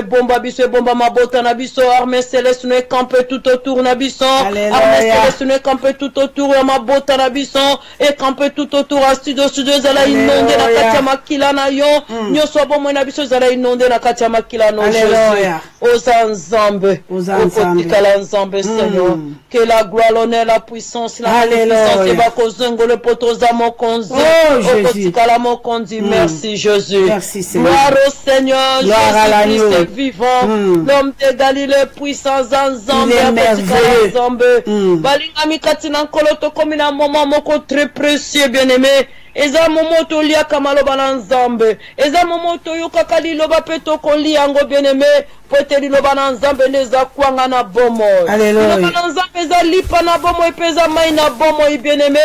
Bomba biso bomba mabota na biso armée céleste nous camper tout autour na biso armée céleste nous camper tout autour ya mabota na biso et camper tout autour à studio zala inonde na katia makila na yo nyoso bomo na biso zala inonde na katia makila no Jésus aux nzambe okotikala nzambe Seigneur que la gloire l'honneur la puissance la puissance va kozongo le potoza mokonzi okotikala mokonzi merci Jésus merci Seigneur gloire au Seigneur Jésus vivant l'homme de Galilée puissant Nzambe merveilleux balinga mikati na nkoloto komi na moment moko très précieux bien-aimé eza momoto lia kamaloba na Nzambe eza momoto yoka liloba peto kolia ngo bien-aimé pote liloba na Nzambe neza kwanga na bomo liloba na Nzambe eza lipa na bomo epeza mai na bomo bien-aimé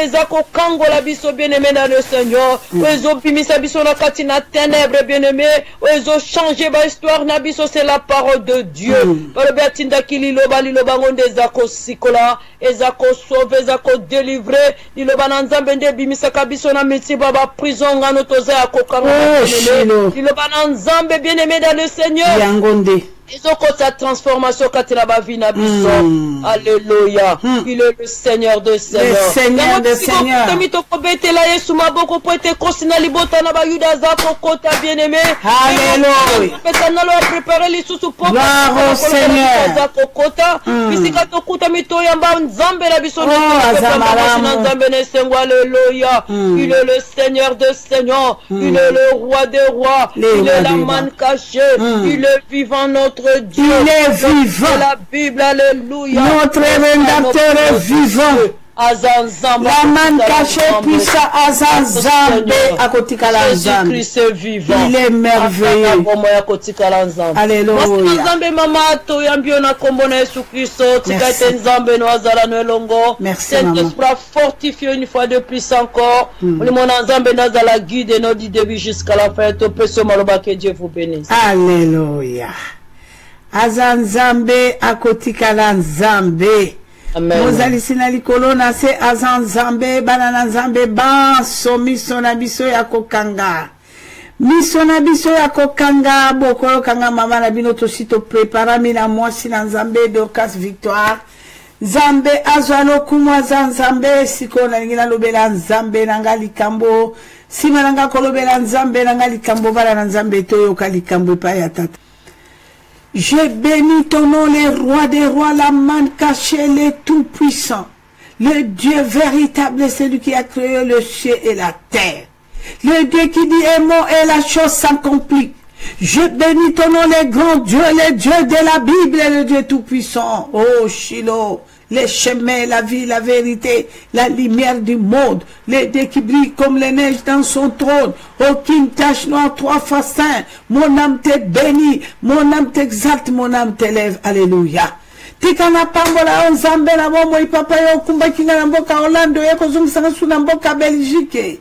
eza ko kangola biso bien-aimé na le Seigneur ezo bimisa biso na kati na ténèbres bien-aimé ezo changer ba histoire na biso c'est la parole de Dieu balobi atinda liloba ngonde eza ko sikola eza ko sauver eza ko délivrer liloba na Nzambe nde bimisa biso na meti baba prison ngano toza ya kokanga liloba na Nzambe bien-aimé dans le Seigneur yangonde Isoko sa transformation katila ba vie na biso. Alléluia. Il est le Seigneur de Seigneurs. Le Seigneur de Seigneurs. Tami to kobetela Yesu maboko po ete kosina libota na ba yuda za kokota bien-aimé. Alléluia. Petana lo préparer les sous pour gloire au Seigneur. Za kokota. Bisika to kuta mito yamba Nzambe la biso na Nzambe ne sengwa. Alléluia. Il est le Seigneur de Seigneurs. Il est le roi des rois. Il est la manne cachée. Il est vivant notre Dieu. Il est vivant. La Bible, alléluia. Notre rédempteur est vivant. La manne cachée puisse Azanzambe à Kotikala Nzambe. Jésus-Christ est vivant. Il est merveilleux. Alléluia. Merci. Saint-Esprit fortifié une fois de plus encore. Le monde Nzambe nazala guide nos début jusqu'à la fin. Que Dieu vous bénisse. Alléluia. Azanzambe à Kotikala Nzambe. Mozali sinali kolona se Azanzambe banana Nzambe banso miso na biso ya kokanga. Miso na biso ya kokanga bokolo kanga mama na bino to sito prepara mina mwasi na Nzambe Dorcas Victoire. Nzambe azwalo kumwa Nzambe siko na ngina lobela Nzambe nanga likambo. Sima nanga kolobela Nzambe nanga likambo bala na Nzambe toyo kalikambo pa ya tata. Je bénis ton nom, le roi des rois, la manne cachée, le tout-puissant. Le Dieu véritable, celui qui a créé le ciel et la terre. Le Dieu qui dit un mot et la chose s'accomplit. Je bénis ton nom, le grand Dieu, le Dieu de la Bible et le Dieu tout-puissant. Oh, Shiloh, les chemins, la vie, la vérité, la lumière du monde, les Dieu qui brille comme les neiges dans son trône, aucune tache noire, trois fois saint. Mon âme te bénit, mon âme t'exalte, mon âme t'élève. Alléluia. Tikana pambola Nzambe na bomo ipapa yo kumba kinga na mboka Orlando yeko zumsanga suna mboka Belgique.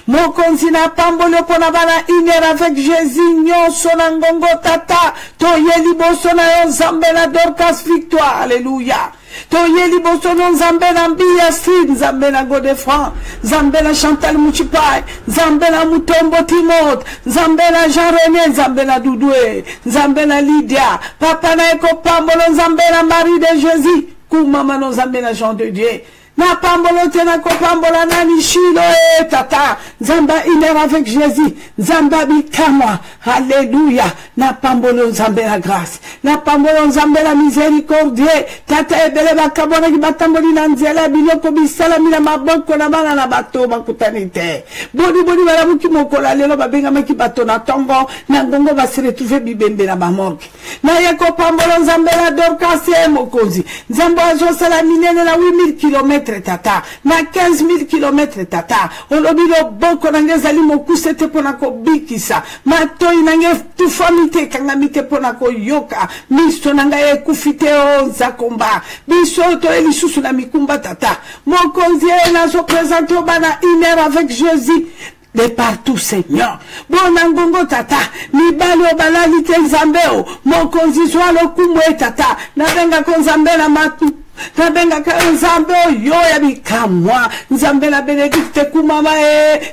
Mokonzi na pambolo pona bana iner avec Jésus nyonso na ngongo tata to yeli boso na yo Nzambe na Dorcas Victoire. Alléluia. To yeli boso no Nzambe na Mbia Sid, Nzambe na Godefran, Nzambe na Chantal Muchipai, Nzambe na Mutombo Timote, Nzambe na Jean-René, Nzambe na Doudoue, Nzambe na Lydia, Papa na Eko Pambolo, Nzambe na Marie de Jésus, Koumama no Nzambe na Jean de Dieu. Na pambolo tena ko pambola nani Shilo tata Nzamba iner avec Jésus Nzamba bikamwa. Alléluia. Na pambolo Nzambe la grâce, na pambolo Nzambe la miséricorde tata ebele bakabona ki batamboli na nzela biloko bisala mina maboko na bana na bato bakutanite boni bala muki mokola lelo babenga maki bato na tongo na ngongo ba se retrouver bibembe na bamorgue na yeko pambolo Nzambe la Dorcas mokozi Nzambe azosala minene na 8000 km tata na 15000 km tata olobilo boko nange zali mokuse te pona ko bikisa matoi nange tufamite kanga mite pona ko yoka miso nanga ekufite o zakomba biso to elisusu na mikumba tata mokonzi na so présenter bana iner avec Jésus de partout Seigneur. Bonangongo tata, mibalo balali te Nzambe o, mokonzi swalo kumwe tata, nabenga ko Nzambe na matu. Nabenga ka Nzambe yo ya bikamwa, Nzambe na Benedicte kumama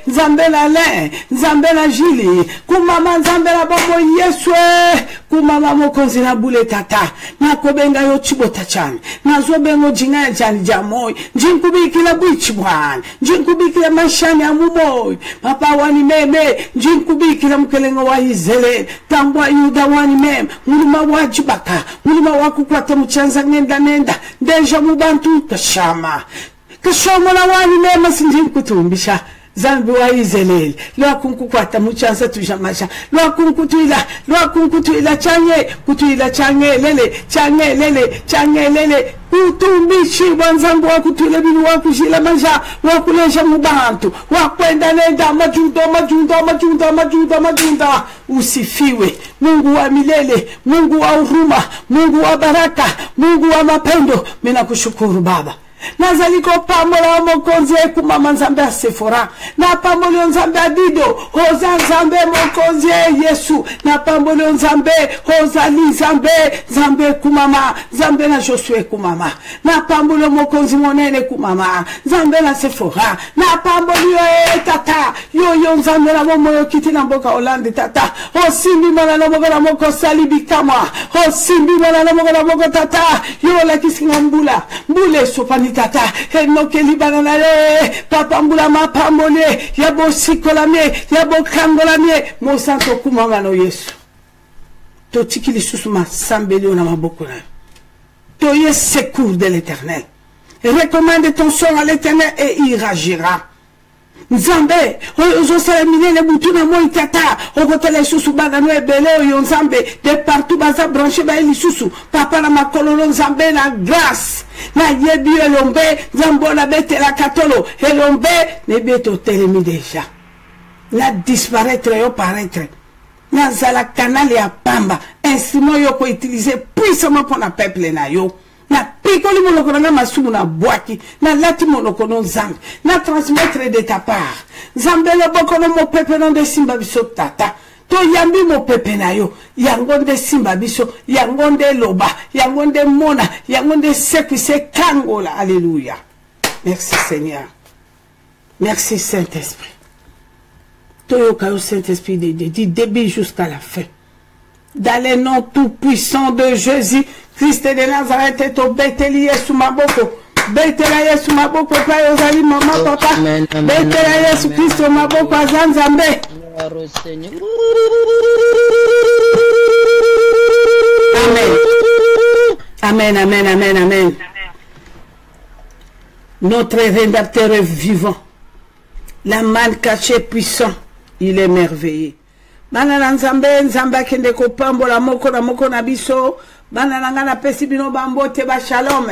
Nzambe na Le, Nzambe na Jili, kumama Nzambe na bobo Yesu kumama mokonzi na bule tata na kobenga yo chibota chani na zobengo jinga jani jamoy jinkubikila bwichibwana jinkubikila mashani amumoy papa wani meme jinkubikila mkelengo wa Israeli tambwa yuda wani meme mulima wajibaka mulima wakukwata muchanza nenda deja mubantu kashama na wani meme sinjinkutumbisha zambi wa Israeli lwa kunkukwata muchanza tujamasha lwa kunkutuila change lele utumbishi wanzangu wakutule binu wakujila maja wakulesha mubantu wakwenda nenda majunda usifiwe Mungu wa milele, Mungu wa huruma, Mungu wa baraka, Mungu wa mapendo. Mina kushukuru Baba. Nazaliko pamola mokonzi kumama nzambe Sephora na pamolo nzambe Dido hoza nzambe mokonzi Yesu na pamolo nzambe hoza li nzambe kumama nzambe na Josué kumama na pamolo mokonzi monene kumama nzambe na Sephora na pamolo tata yo nzambe na moyo kiti na mboka Hollande tata osimbi mwana na mboka na moko salibi kama osimbi mwana na mboka na moko tata yo la kisinga mbule sopani tata enoke libana le papa mbula mapambole yabo sikola mie yabo kangola mie mo santo kumama no Yesu to tikili susuma sambelio na maboko na to ye secours de l'Éternel recommande ton sort à l'Éternel et il agira. Nzambe ozosala minene butu na moi tata okotela susu bana no ebele yo nzambe de partout baza branché ba lisusu papa na makololo nzambe na grâce na yebi elombe nzambo na bete la katolo elombe ne beto telemi déjà na disparaître yo paraître na zala canal ya pamba instrument yo ko utiliser puissamment pour na peuple na yo na pikoli monoko na masumu na boaki na lati monoko no nzambe na transmettre de ta part nzambe le boko no mo pepe no de simba biso tata to yambi mo pepe na yo yango nde simba biso yango nde loba yango nde mona yango nde sekise kangola. Alléluia. Merci Seigneur, merci Saint-Esprit. Toyoka au Saint-Esprit du début jusqu'à la fin dans le nom tout puissant de Jésus Christ de Nazareth. To beteli Yesu maboko betela Yesu maboko pa yozali mama papa betela Yesu Kristo maboko azanzambe. Amen, amen, amen, amen. Notre rédempteur est vivant, la manne cachée puissant, il est merveilleux. Bana nzambe nzamba kende ko pambola moko na biso bana nanga na pesi bino bambote ba shalom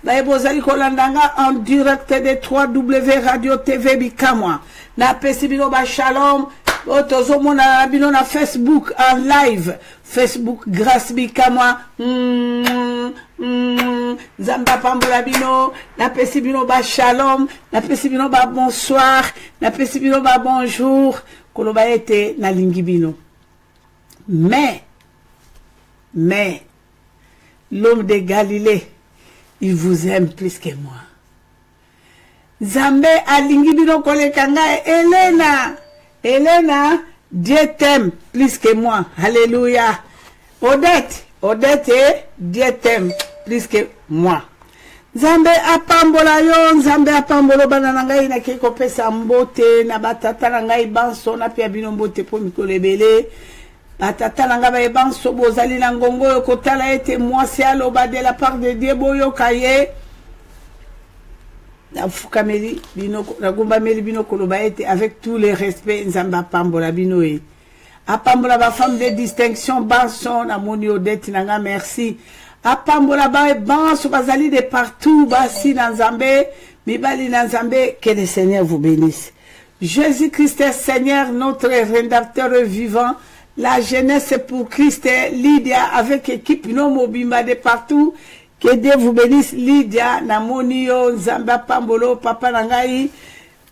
ba ebozali ko landanga en direct de 3W Radio TV Bikamwa na pesi bino ba shalom otozo mona bino na Facebook en live Facebook grâce Bikamwa nzamba pambola bino na pesi bino ba shalom na pesi bino ba bonsoir na pesi bino ba bonjour. Kolobaete na lingibino. Mais l'homme de Galilée, il vous aime plus que moi. Zambé a lingibino kolekanga Elena, Dieu t'aime plus que moi. Alléluia. Odette, Dieu t'aime plus que moi. Nzambe apambola yo nzambe apambolo bana nangai na kiko pesa mbote na batata nangai banso na pia bino mbote po mikolo ebele batata nanga ba banso bozali na ngongo yo kotala ete mwasi aloba de la part de Dieu boyo kaye na fukameli bino na gomba meli bino koloba ete avec tous les respects nzambe apambola bino e apambola ba femme de distinction banso na moni Odette nanga merci. Apambola ba banso bazali de partout basi na Nzambe mibali na Nzambe. Que le Seigneur vous bénisse. Jésus-Christ est Seigneur, notre rédempteur vivant. La jeunesse pour Christ, Lydia avec équipe no mobimba de partout. Que Dieu vous bénisse. Lydia namonio Nzamba pambolo papa nangai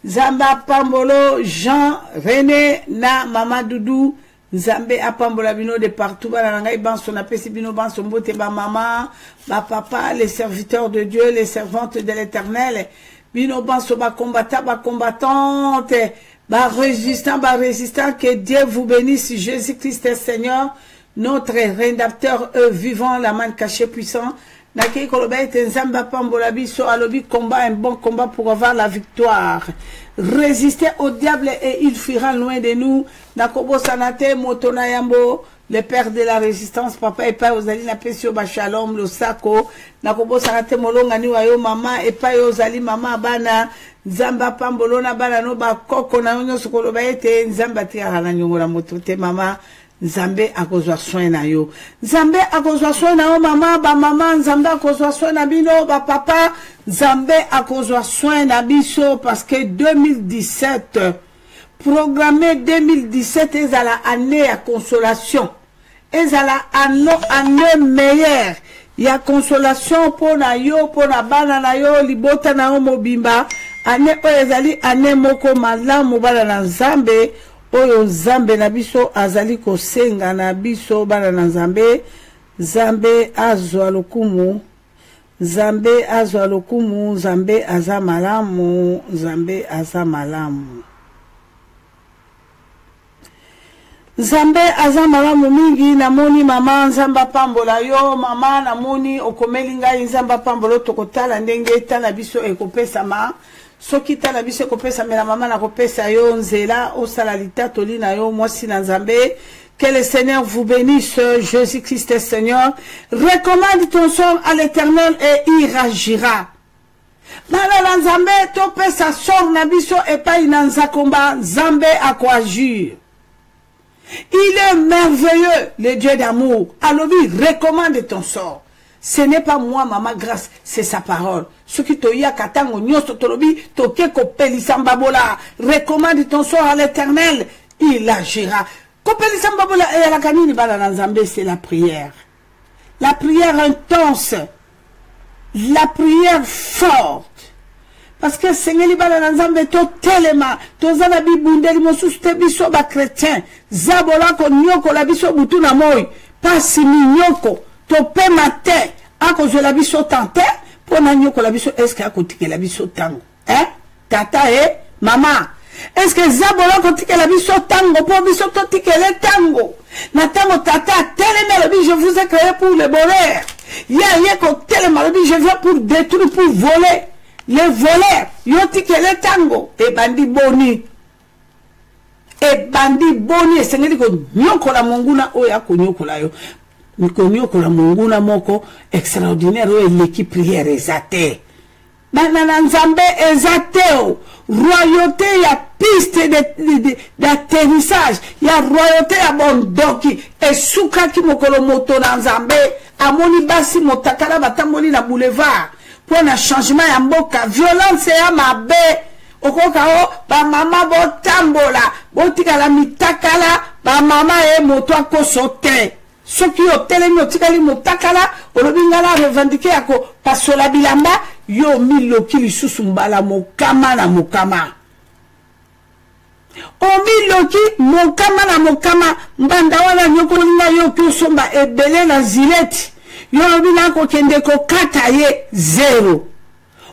Nzamba pambolo Jean René na mama Doudou Nzambe apambola bino de partout bana ngai banso na pesi bino banso mbote ba mama ba papa les serviteurs de Dieu les servantes de l'Éternel bino banso ba combattant ba combattante ba résistant que Dieu vous bénisse. Jésus-Christ est Seigneur, notre rédempteur vivant, la main cachée puissant. Naki Kolobet Nzamba Pambola biso alobi combat, un bon combat pour avoir la victoire. Résister au diable et il fuira loin de nous. Nakobo Sanate Motona Yambo, le père de la résistance, papa et pas Ozali na pesio ba shalom lo sako. Nakobo Sanate Molonga ni wayo mama et pas Ozali mama bana. Nzamba Pambolona bana no ba koko na nyo Kolobet Nzamba tiara na nyongola motote mama. Nzambe akozwa soin na yo. Nzambe akozwa soin na yo mama, ba mama, Nzambe akozwa soin na bino, ba papa, Nzambe akozwa soin na biso parce que 2017, programmé 2017 est à la année à consolation. Est à la année meilleure. Il y a consolation pour na yo, pour na bana na yo, libota na yo mobimba. Année ezali année moko malamu bala na Nzambe. Oyo Nzambe na biso azali kosenga na biso bana na Nzambe. Nzambe azwa lokumu, Nzambe azwa lokumu, Nzambe aza malamu, Nzambe aza malamu. Nzambe aza malamu mingi. Namoni mama Nzamba pambola yo mama, namoni okomeli ngai Nzamba pambolo tokotala ndenge tala biso ekopesa ma. Soki tala biso ekopesa mela mama na kopesa yo nzela osala litato lina yo mwasi na Nzambe. Que le Seigneur vous bénisse, Jésus-Christ est Seigneur. Recommande ton sort à l'Éternel et il agira. Mala na Nzambe to pesa sort na biso epai na nzakomba, Nzambe akoagir. Il est merveilleux, le Dieu d'amour. Alors lui, recommande ton sort. Ce n'est pas moi, maman, grâce, c'est sa parole. Ce qui te y a katango nyoso tolobi, toke kopelisambabola. Recommande ton sort à l'Éternel, il agira. Kopelisambabola et la kanini bala na Nzambe, c'est la prière. La prière intense. La prière forte. Parce que Seigneur libala na Nzambe to telema, to zana bi bundeli mosusu te biso ba chrétien. Zabola ko nyoko la biso butu na moi. Pasi mi nyoko. To pe matin, akozo la biso tante, pour na nyoko la biso, est-ce qu'il a la biso tango? Hein? Tata et maman. Est-ce que Zabola kotike la biso tango, pour biso totike le tango? Na tango tata, telema la biso, je vous ai créé pour le bonheur. Ya ko telema la biso, je viens pour détruire, pour voler. Les voleurs, yo tike le tango. Et bandi boni. Et bandi boni, c'est n'est que nyoko la monguna, oya ko nyoko la yo. Mikonyoko la munguna moko extraordinaire ou l'équipe prière ezate. Banana Nzambe ezate o. Royauté ya piste d'atterrissage. Ya royauté ya bondoki. Et souka ki mokolo moto na Nzambe. Amoni basi motakala batamboli na boulevard. Pour un changement ya mboka. Violence ya mabe. Okoka o ba mama bo tambola. Botika la mitakala. Ba mama e moto akosote. Ceux qui ont télé tikali motakala, olobingala revendiquer ako pasola bilamba, yo milo kili susumbala mokama na mokama. O milo ki mokama na mokama, mbanda wana nyoko linga yo kusomba ebele na zileti. Yo lobina ko kende ko kata ye zero.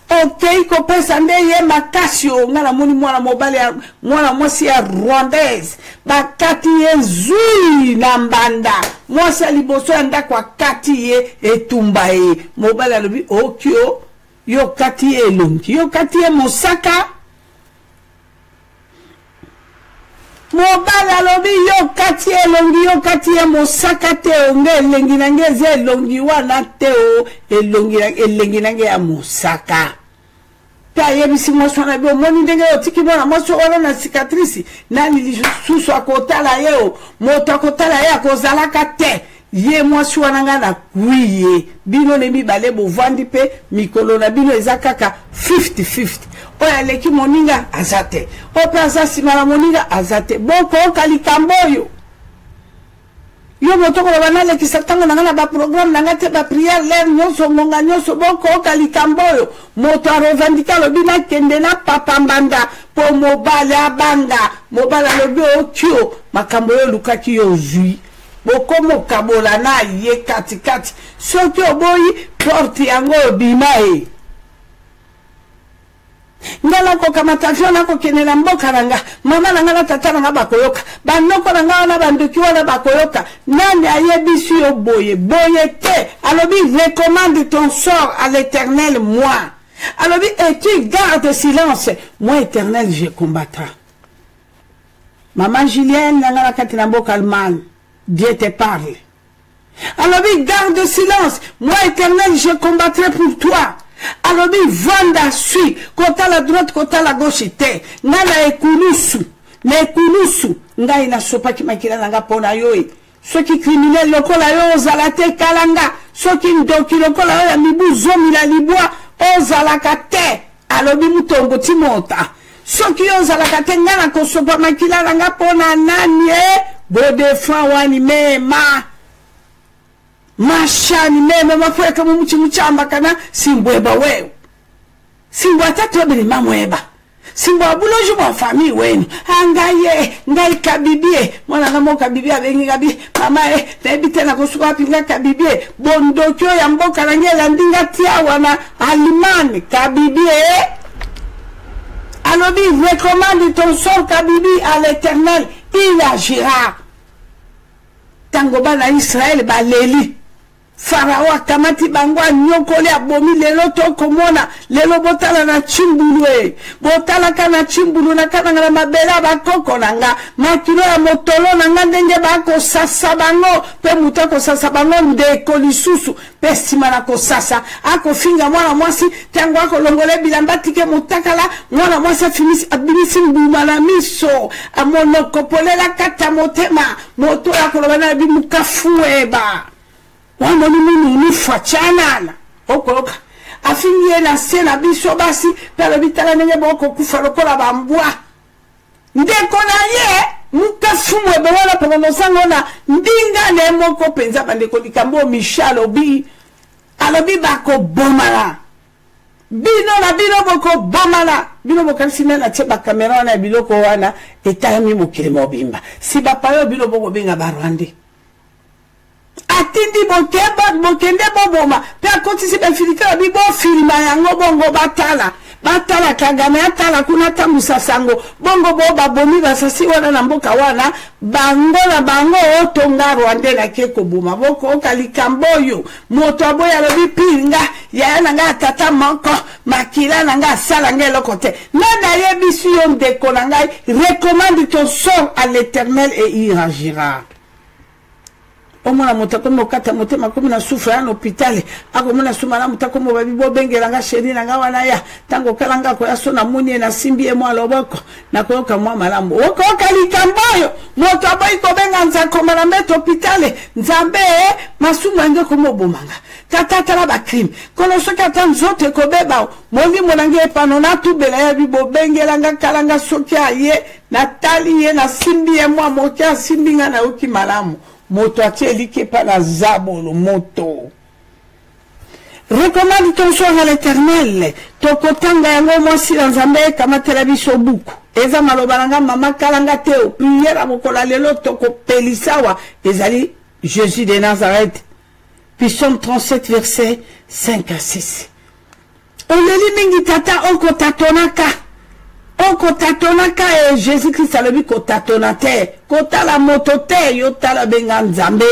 Ok, ko pesa nde ye makasio ngala moni mwana mobile mwana mwasi ya rwandaise bakati ye zui na mbanda mwasi liboso anda kwa kati ye etumba ye mobile alobi okyo yo kati ye elongi yo kati ye mosaka mobile alobi yo kati ye elongi yo kati ye mosaka te onge elengi nange ze elongi wana te o elengi nange ya mosaka. Ta yebisi mwaswa na bio moni ndenge yo tiki bona mwaswa wana na cicatrice nani lisusu akotala yeo moto akotala ye akozalaka te ye mwaswa nanga na kuiye bino ne mibale bovandi pe mikolo na bino ezakaka 50-50 oya leki moninga azate ope azasima na moninga azate boko okalikamboyo yo moto ko banale ki satanga na ba programme na ngate ba prière l'air nyonso monga nyonso boko okalikamboyo moto a revendiquer le bina kende na papa mbanda po mobale abanga mobale lobi okyo makambo yo lukaki yo zui boko mokabola na ye kati kati soki oboyi porte yango bimae ngala ko kamata avion nako kenela mboka nanga mama nanga na tata nanga bakoyoka banoko nanga na bandoki wana bakoyoka nani ayebisi yo boye te alobi recommande ton sort à l'Éternel moi alobi et tu gardes silence moi Éternel je combattrai. Maman Julienne nanga na kati na mboka Allemagne Dieu te parle. Alobi garde silence moi Éternel je combattrai pour toi. Alobi vanda sui kota la droite kota la gauche te ngana ekulusu na ekulusu ngai na sopa ki makila nanga pona yoi soki criminel lokola yo ozala te kalanga soki ndoki lokola yo ya mibu zomi la libwa ozala te alobi mutongo timota soki yo ozala te ngana ko sopa makila nanga pona nani bode fa wani mema mashani mema mafweka mumuchamba kana simbweba wewe simbwa tatu bili mamweba simbwa buloju mwa famille wenu angaye ngai kabibie mwana ngamo kabibie abengi gabi mama tebi tena kusuka pinga kabibie bondokyo ya mboka ngela ndinga tia wana alimani kabibie alobi recommande ton sort kabibi à l'Éternel il agira tango bana Israël baleli Pharaon kamati bangwa nyokole abomi lelo toko mona lelo botala na chimbulu botala kana chimbulu na kana na mabela bakoko nanga makilo ya motolo nanga ndenge bako sasa bango pe mutako sasa bango ndeko lisusu pe simana ko sasa ako finga mwana mwasi tango ako longole bilamba tike mutakala mwana mwasi finisi abinisi mbuma na miso amono kopolela kata motema moto ya kolobana bimukafueba wano ni fachana okoka afinye na sena biso basi pala bitala nenge boko kufa lokola bambwa ndeko na ye mukafumwe bewala pono sangona ndinga ne moko penza bandeko likambo Michel Obi alobi bako bomala bino na bino boko bomala bino boko sina na cheba kamera na biloko wana etami mukile mobimba si bapayo bino boko benga barwandi atindi bokende boboma pe akoti si bafilika bibo filma yango bongo batala Kagame atala kuna tamusa sango bongo bo babomi basasi wana na mboka wana bango na bango otonga Rwanda na keko boma boko okalikamboyo moto aboya lobi pinga ya nanga tata moko makila nanga sala ngelo kote nana yebisi yo ndeko nanga recommande ton sort à l'Éternel et il agira. Omona mutakomo kata motema komi na souffre en hôpital akomona sumana mutakomo babibo bengelanga sheri nanga wana ya tango kalanga ko yasona muni na simbi e mwa loboko na koyoka mwa malambo oko kalikamboyo moto aboyi ko benga nza komana meto hôpital nzambe masuma nge komo bomanga tata la ba crime kono soka tan zote ko beba moli monange pano na tubela ya bibo bengelanga kalanga soki aye na tali ye na simbi e mwa mokia simbi nga na uki malamu moto atielike pa na zabolo moto. Recommande ton sort à l'Éternel. Tokotanga yango mwasi na nzambe kamatela biso buku. Eza malobalanga mama kalanga teo. Prière mokola lelo toko pelisawa. Ezali Jésus de Nazareth. Psaume 37 verset 5 à 6. Oleli mingi tata oko tatonaka. Oko tatonaka e Jésus-Christ alobi ko tatonate. Kota la motote yota la benganzambe.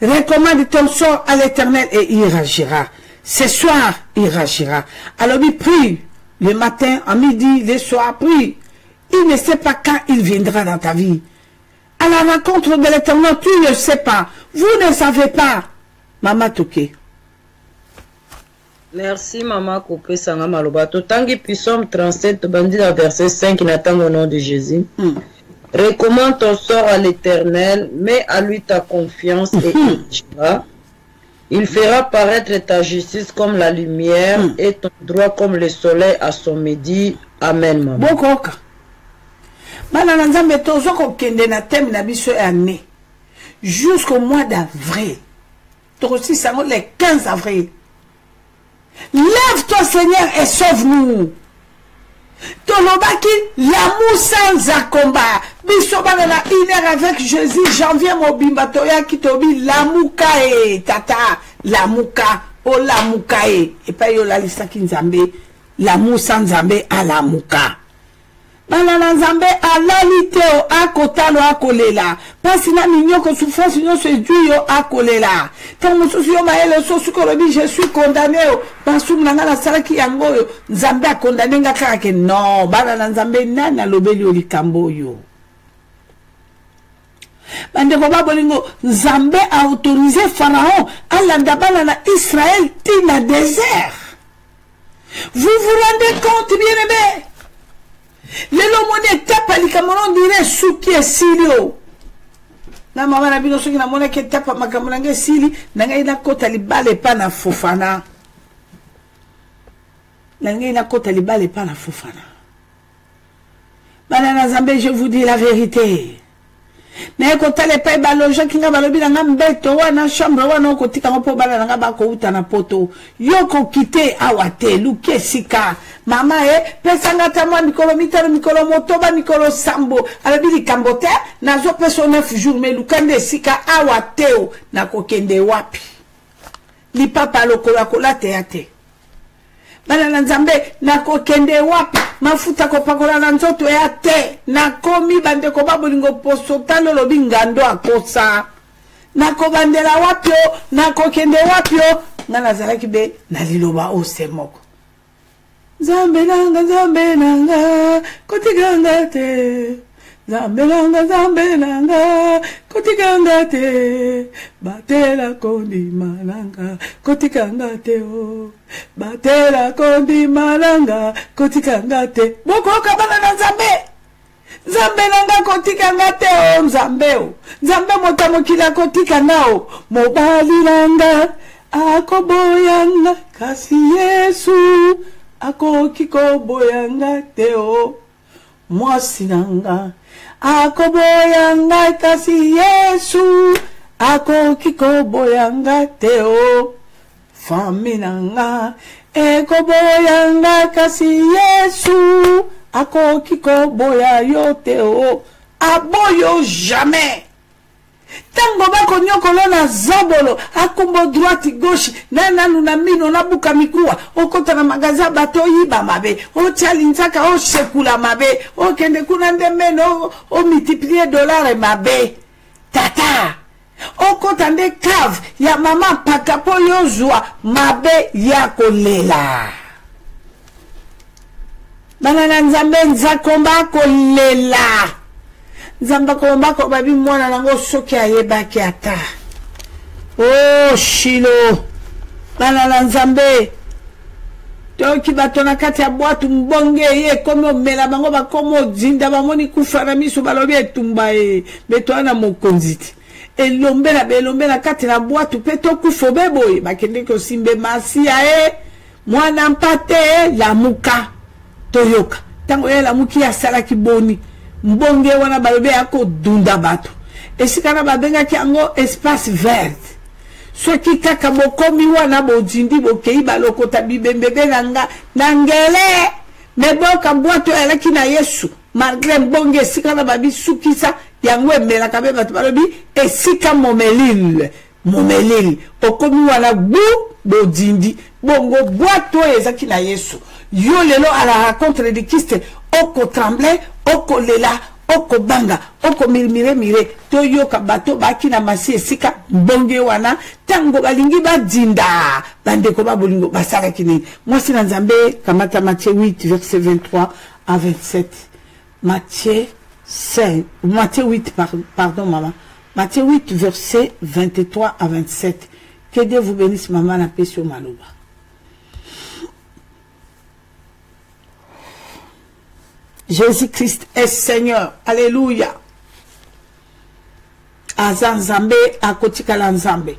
Recommande ton sort à l'Éternel et il agira. Ce soir, il agira. Alobi prie le matin, à midi, le soir, prie. Il ne sait pas quand il viendra dans ta vie. À la rencontre de l'Éternel, tu ne sais pas. Vous ne savez pas. Maman Toké. Merci Maman Kope Sanga Malobato. Tangi Psaume 37, bandit dans verset 5, il attend au nom de Jésus. Recommande ton sort à l'Éternel, mets à lui ta confiance et il agira. Il fera paraître ta justice comme la lumière et ton droit comme le soleil à son midi. Amen, maman. Bokoka. Mana nzambe tozo ko kende na thème na biso année jusqu'au mois d'avril. Aussi ça le 15 avril. Lève-toi Seigneur et sauve-nous. Tolobaki l'amour sans un combat. Bisobana na une heure avec Jésus, janvier mobimba toya kitobi lamuka e tata lamuka o lamuka e pas yo la lista kinzambe l'amour sans Nzambe alamuka. Bana Nzambe alaliteo akotalo akolela. Pasi na minyoko souffrance nyonso ejuyo akolela. Tango susu yo maele so sukolobi je suis condamné. Basu nanga na salaki yango yo. Nzambe a condamné nga kaka non. Bana Nzambe nana lobeli o likambo yo. Bande koba bolingo Nzambe a autorisé Pharaon à l'andabana na Israël tina désert. Vous vous rendez compte bien aimé? Lelo mone tapa likamono dire suki esilio. Na mama na bino soki na mona ke tapa makambo nge sili na ngai na kota libale pa na Fofana. Na ngai na kota libale pa na Fofana. Bana Nzambe, je vous dis la vérité. Na kota le pa baloja kinga balobi na ngambeto wana chambre wana ko tika ngo po bana nga ba ko uta na poto. Yoko kite awate luke sika. Mama pesanga tamwa mikolo mitano mikolo motoba mikolo sambo alabili kambote nazo peso 9 jours mais lukande sika awateo na kokende wapi li papa lokola kola teate bana Nzambe na kokende wapi mafuta kopakola na nzoto ya te na komi bande ko babolingo poso talo lobi ngando akosa na ko bandela wapio na kokende wapio ngana zalaki be na liloba osemoko Nzambe nanga kotikanga te Nzambe nanga kotikanga te batela kondima nanga kotikanga te o batela kondima nanga kotikanga te boko kabana na Nzambe nanga kotikanga te o Nzambe motamokila kotikanga o mobali nanga akoboyanga kasi Yesu ako kiko boyanga teo mwasi nanga ako boyanga kasi Yesu ako kiko boyanga teo fami nanga eko boyanga kasi Yesu ako kiko boya yo teo aboyo jamais. Tango bako nyokolo na zabolo akumbo droite gauche nana nuna mino na buka mikua okota na magaza bato yiba mabe o chalinzaka o shekula mabe o kende kuna ndemeno o multiplier dollars mabe tata okota nde cave ya mama pakapo yozwa mabe ya kolela bana Nzambe nzakomba kolela Nzamba komba ko babi mwana nango soki ayebaki ata. Oh Shilo. Bana Nzambe. Toki batona kati ya boatu mbonge ye komo mela bango ba komo zinda bamoni kufana miso balobi etumba betwana mokonziti. Elombe na kati na boatu peto kufobe boy bakende ko simbe masia mwana mpate la muka toyoka. Tango la muki ya sala kiboni. Mbonge wana balobe yako dunda bato esikana babenga kiango espace vert soki kaka bokomi wana bojindi bokei balokota bibembebe nanga nangele meboka bwato elaki na Yesu malgré mbonge esikana babisukisa yango emela kabe bato balobi esika momelile okomi wana bu bojindi bongo bwato ezaki na Yesu yo lelo à la rencontre de Christ oko tremble oko lela oko banga oko mire toyoka bato baki na masi esika mbonge wana tango balingi badinda bandeko babolingo basala kini mwasi na Nzambe kamata Matthieu 8 verset 23 à 27 Matthieu 8 pardon maman Matthieu 8 verset 23 à 27 que Dieu vous bénisse maman na pesio maloba. Jésus-Christ est Seigneur. Alléluia. Azanzambe akotikala Nzambe.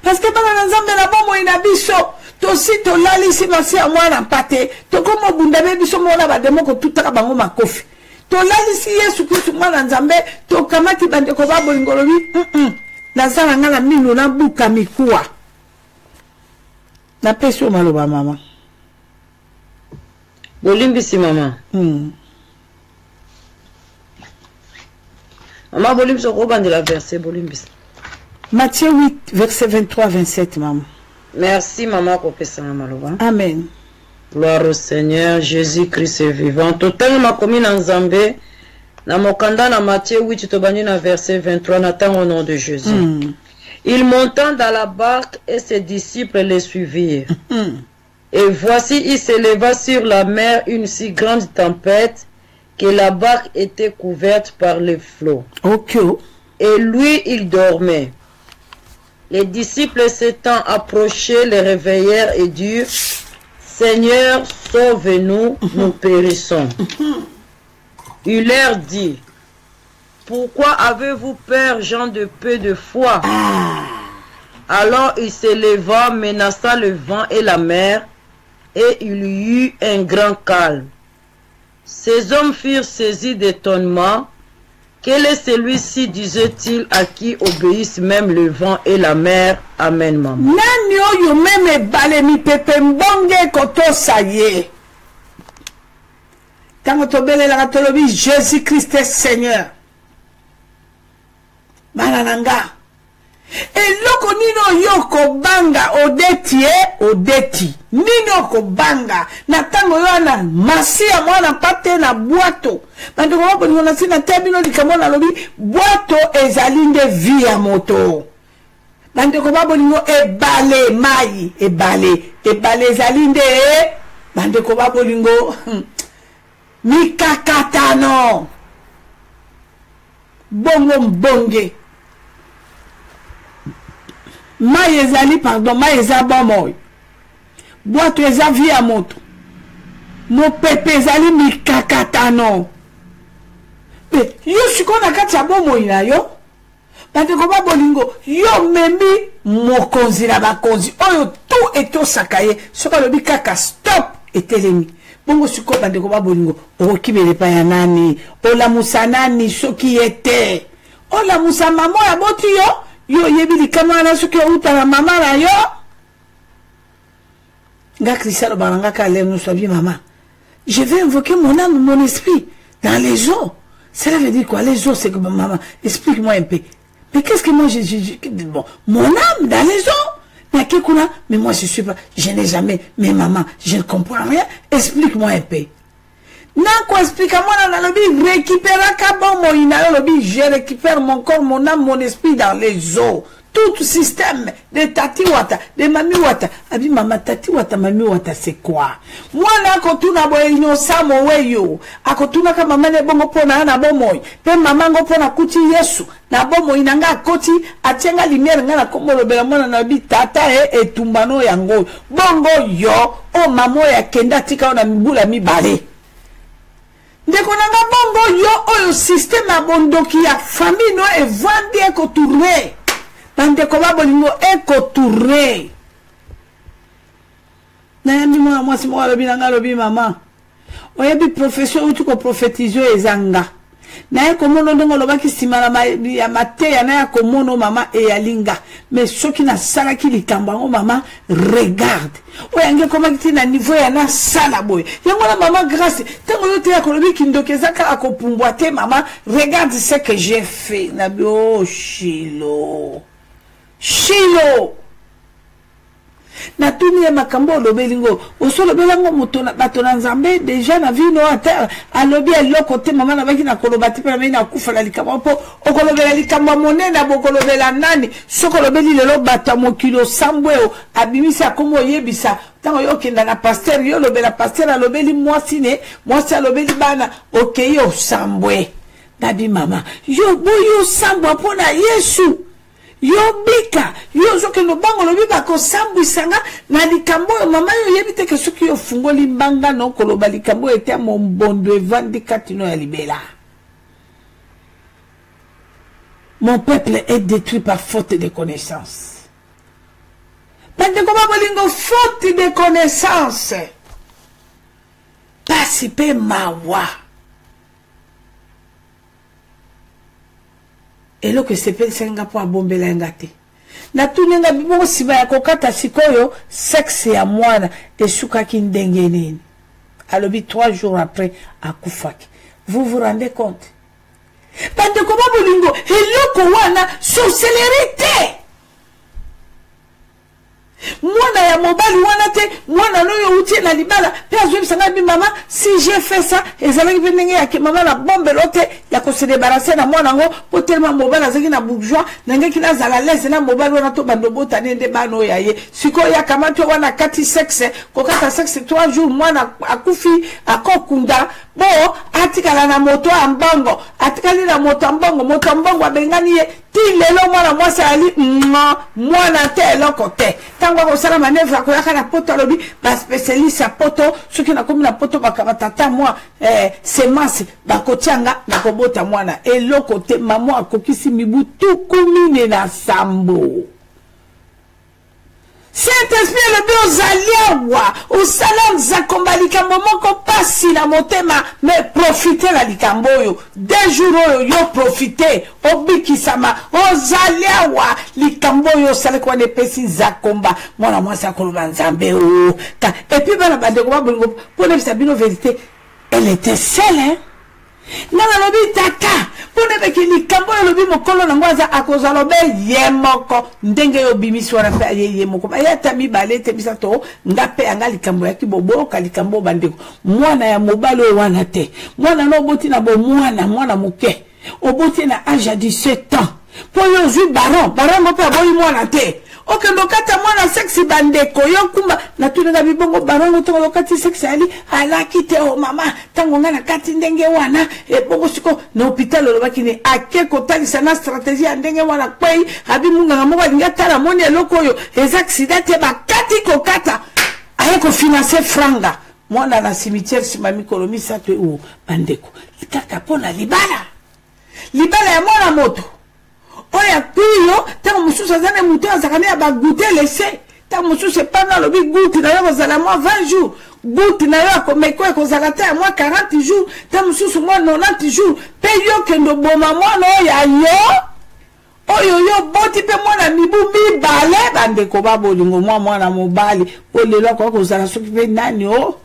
Parce que bana Nzambe na bomo ina biso to si to lali si masi ya mwana mpate to komo bundabe biso mona bademo ko tutaka bango makofi. To lali si Yesu Kristo mwana Nzambe to kamati bande ko babo ngolobi na zala ngala mino na buka mikua. Na peso maloba mama. Bolimbisi mama. Maman, volume sur Robin de la verset, volume. Matthieu 8, verset 23-27, maman. Merci, maman, pour ça, maman. Amen. Gloire au Seigneur, Jésus-Christ est vivant. Total ma commune en Zambé, na mokanda na Matthieu 8, tobani na verset 23, n'attend au nom de Jésus. Il monta dans la barque et ses disciples les suivirent. Et voici, il s'éleva sur la mer une si grande tempête que la barque était couverte par les flots. Et lui, il dormait. Les disciples s'étant approchés, les réveillèrent et dirent, Seigneur, sauve-nous, nous périssons. Il leur dit, pourquoi avez-vous peur, gens de peu de foi? Alors il s'éleva, menaça le vent et la mer, et il y eut un grand calme. Ces hommes furent saisis d'étonnement. Quel est celui-ci, disait-il, à qui obéissent même le vent et la mer? Amen, maman. Nani oyo meme balemi pepe mbonge koto saye. Tango tobele la katolobi Jésus-Christ est Seigneur. Manananga. Et loko nino yoko banga odeti. Nino ko banga. Na tango yana masi ya mwana pate na boato. Bando ko wapo nina sina tebino likamona lobi boato ezalinde via moto. Bando ko wapo nino ebale mai ebale ezalinde bando ko wapo nino mikakatano. Bongo mbonge. Mai ezali pardon, mai ezaba moi. Boato eza via moto. Mo pepe ezali mikakatano. Yo shikona kati ya bomo ina yo. Bate koba bolingo. Yo memi mokonzi na bakonzi. Oyo tout eto sakaye. Soka lobi kaka stop etelemi. Bongo shiko bate koba bolingo. Okibele pa ya nani. Ola musa nani soki ete. Ola musa mamo ya boti yo. Yo yebili kama na soki uta na mama na yo. Nga Christiano Baranga Kalem nous soit bien maman. Je vais invoquer mon âme, mon esprit dans les eaux. Cela veut dire quoi? Les eaux, c'est que maman, explique-moi un peu. Mais qu'est-ce que moi bon, mon âme dans les eaux? Mais moi je suis pas, je n'ai jamais, mais maman, je ne comprends rien. Explique-moi un peu. Nako explique-moi dans le lobby, récupère kabon mon ina lobby, je récupère mon corps, mon âme, mon esprit dans les eaux. Tout système de tati wata, de mami wata. Abi mama tati wata, mami wata, c'est quoi? Moi là, quand tu n'as pas innocent, mon weyo, à quand tu n'as pas maman bon pona na bon moi, pe maman go pona kuti yesu, na bon moi nanga koti, atienga lumière ngana komo le belamona na bi tata et tumbano yango. Bongo yo, oh mamo ya kenda tika na mibula mi bale. Ndeko nanga bongo yo, oh système abondoki ya famille no e vandi e ko tourner. Bande koba bolingo eko tourné. Nayambi moi si moi lobi nanga lobi maman. Oyebi profession utu ko prophétiser ezanga. Naye komono ndongo lobaki simala ya mate ya na ya komono mama e yalinga. Mais soki na sala ki likambango mama regarde. Oyange koma kiti na niveau ya na sala boy. Yango na mama grâce. Tango yote ya kolobi kindokezaka akopumbwate mama regarde ce que j'ai fait. Nabi oh Shilo. Shilo na tuni ya makambo lobelingo oso lobelango mutona batona nzambe deja na vino ata alobi eloko te mama na baki na kolobati pe na ina kufa la likamba po okolobela likamba monena bokolobela nani soko lobeli lelo bata mokilo sambweo abimisa komo yebisa tango yokenda na pasteur yo lobela pasteur alobeli mwasi alobeli bana okeyo sambwe nabi mama yo boyo sambwa pona Yesu. Yo bika, yo zoke no bango lobi bako sambu isanga na likambo mama yo yebite ke soki yo fungo limbanga no koloba likambo ete mon bondo evandi katino ya libela. Mon peuple est détruit par faute de connaissance. Pande koma bolingo faute de connaissance. Pasipe mawa. Et là que c'est pas senga pour bomber la ngate. Na tunenga bibo siba ya kokata sikoyo sexe ya mwana et suka kindenge nini. Alobi 3 jours après à Koufaki. Vous vous rendez compte? Pande koma bolingo eloko wana sorcellerie. Mwana ya mobali wana te mwana no uti na libala pe azwi sanga bi mama si j'ai fait ça ezalaki pe ndenge ya ke mama na bombe lote ya ko se débarrasser na mwana ngo po tellement mobali azaki na bourgeois ndenge kina zala lese na mobali wana to bando bota nende bano ya ye siko ya kamato wana kati sexe ko kata sexe 3 jours mwana akufi akokunda bo atikala na moto ambango atikali na moto ambango abengani ye ti lelo mwana mwasi ali mwana te eloko te tango akosala manevre akoyaka na poto alobi baspecialiste ya poto soki nakomi na poto bakabatata mwa semence bakotianga nakobota mwana eloko te mama akokisi mibu tukumine na sambo. Saint-Esprit le bio zaliawa au salam zakomba likambo moko pasi na motema mais profiter la likambo yo 2 jours yo profiter obikisama o zaliawa likambo yo sale kwa ne pesi zakomba mwana mwasa koloba nzambe o et puis bana bande ko babongo pour ne sabino vérité elle était seule hein nana lobi taka pone beki likambo lobi mokolo na ngwaza akozalobe ye moko ndenge yo bimisi wana pe ye moko ayata mi balete bisato ngape anga likambo ya kibobo ka likambo bandeko mwana ya mobalo wana te mwana no boti na bo mwana muke oboti na âge à 17 ans po yo zui baron mo pe aboyi mwana te oke ndokata mwana sexy bandeko yo kumba na tunanga bibongo barongo to lokati sexy ali alaki te o mama tango ngana kati ndenge wana e bongo siko na hôpital lobaki ni ake kotalisa na stratégie ndenge wana kwei abi munga na moba ngata la moni eloko yo les accidents te bakati kokata aye ko financer franga mwana na cimetière simami kolomi sato o bandeko kaka pona libala ya mwana moto oya kuyo tango mususu azane mutu azakane ya bagouter laisser tango mususu pendant le big goût na yo zala moi 20 jours goût na yo komeko ekozala ta moi 40 jours tango mususu moi 90 jours pe yo kendo boma mwana oya yo oyo boti pe mwana mibu mibale bandeko babolingo mwana mobali olelo ko kozala soki pe nani o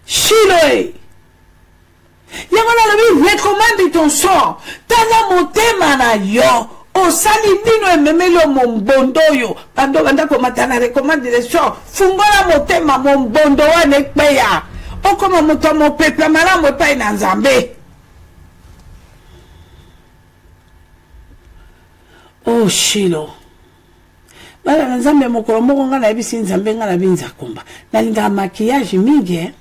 shilo yango na lobi recommande ton sort tala motema na yo o sali nino ememelo mombondo yo bando banda ko matana recommande les sort fungola motema mombondo wana ekpeya okoma moto mo pepe malamu epai na nzambe. Oh Shilo bala nzambe mokolo moko nga na yebisi nzambe nga na binza komba nalinga maquillage mingi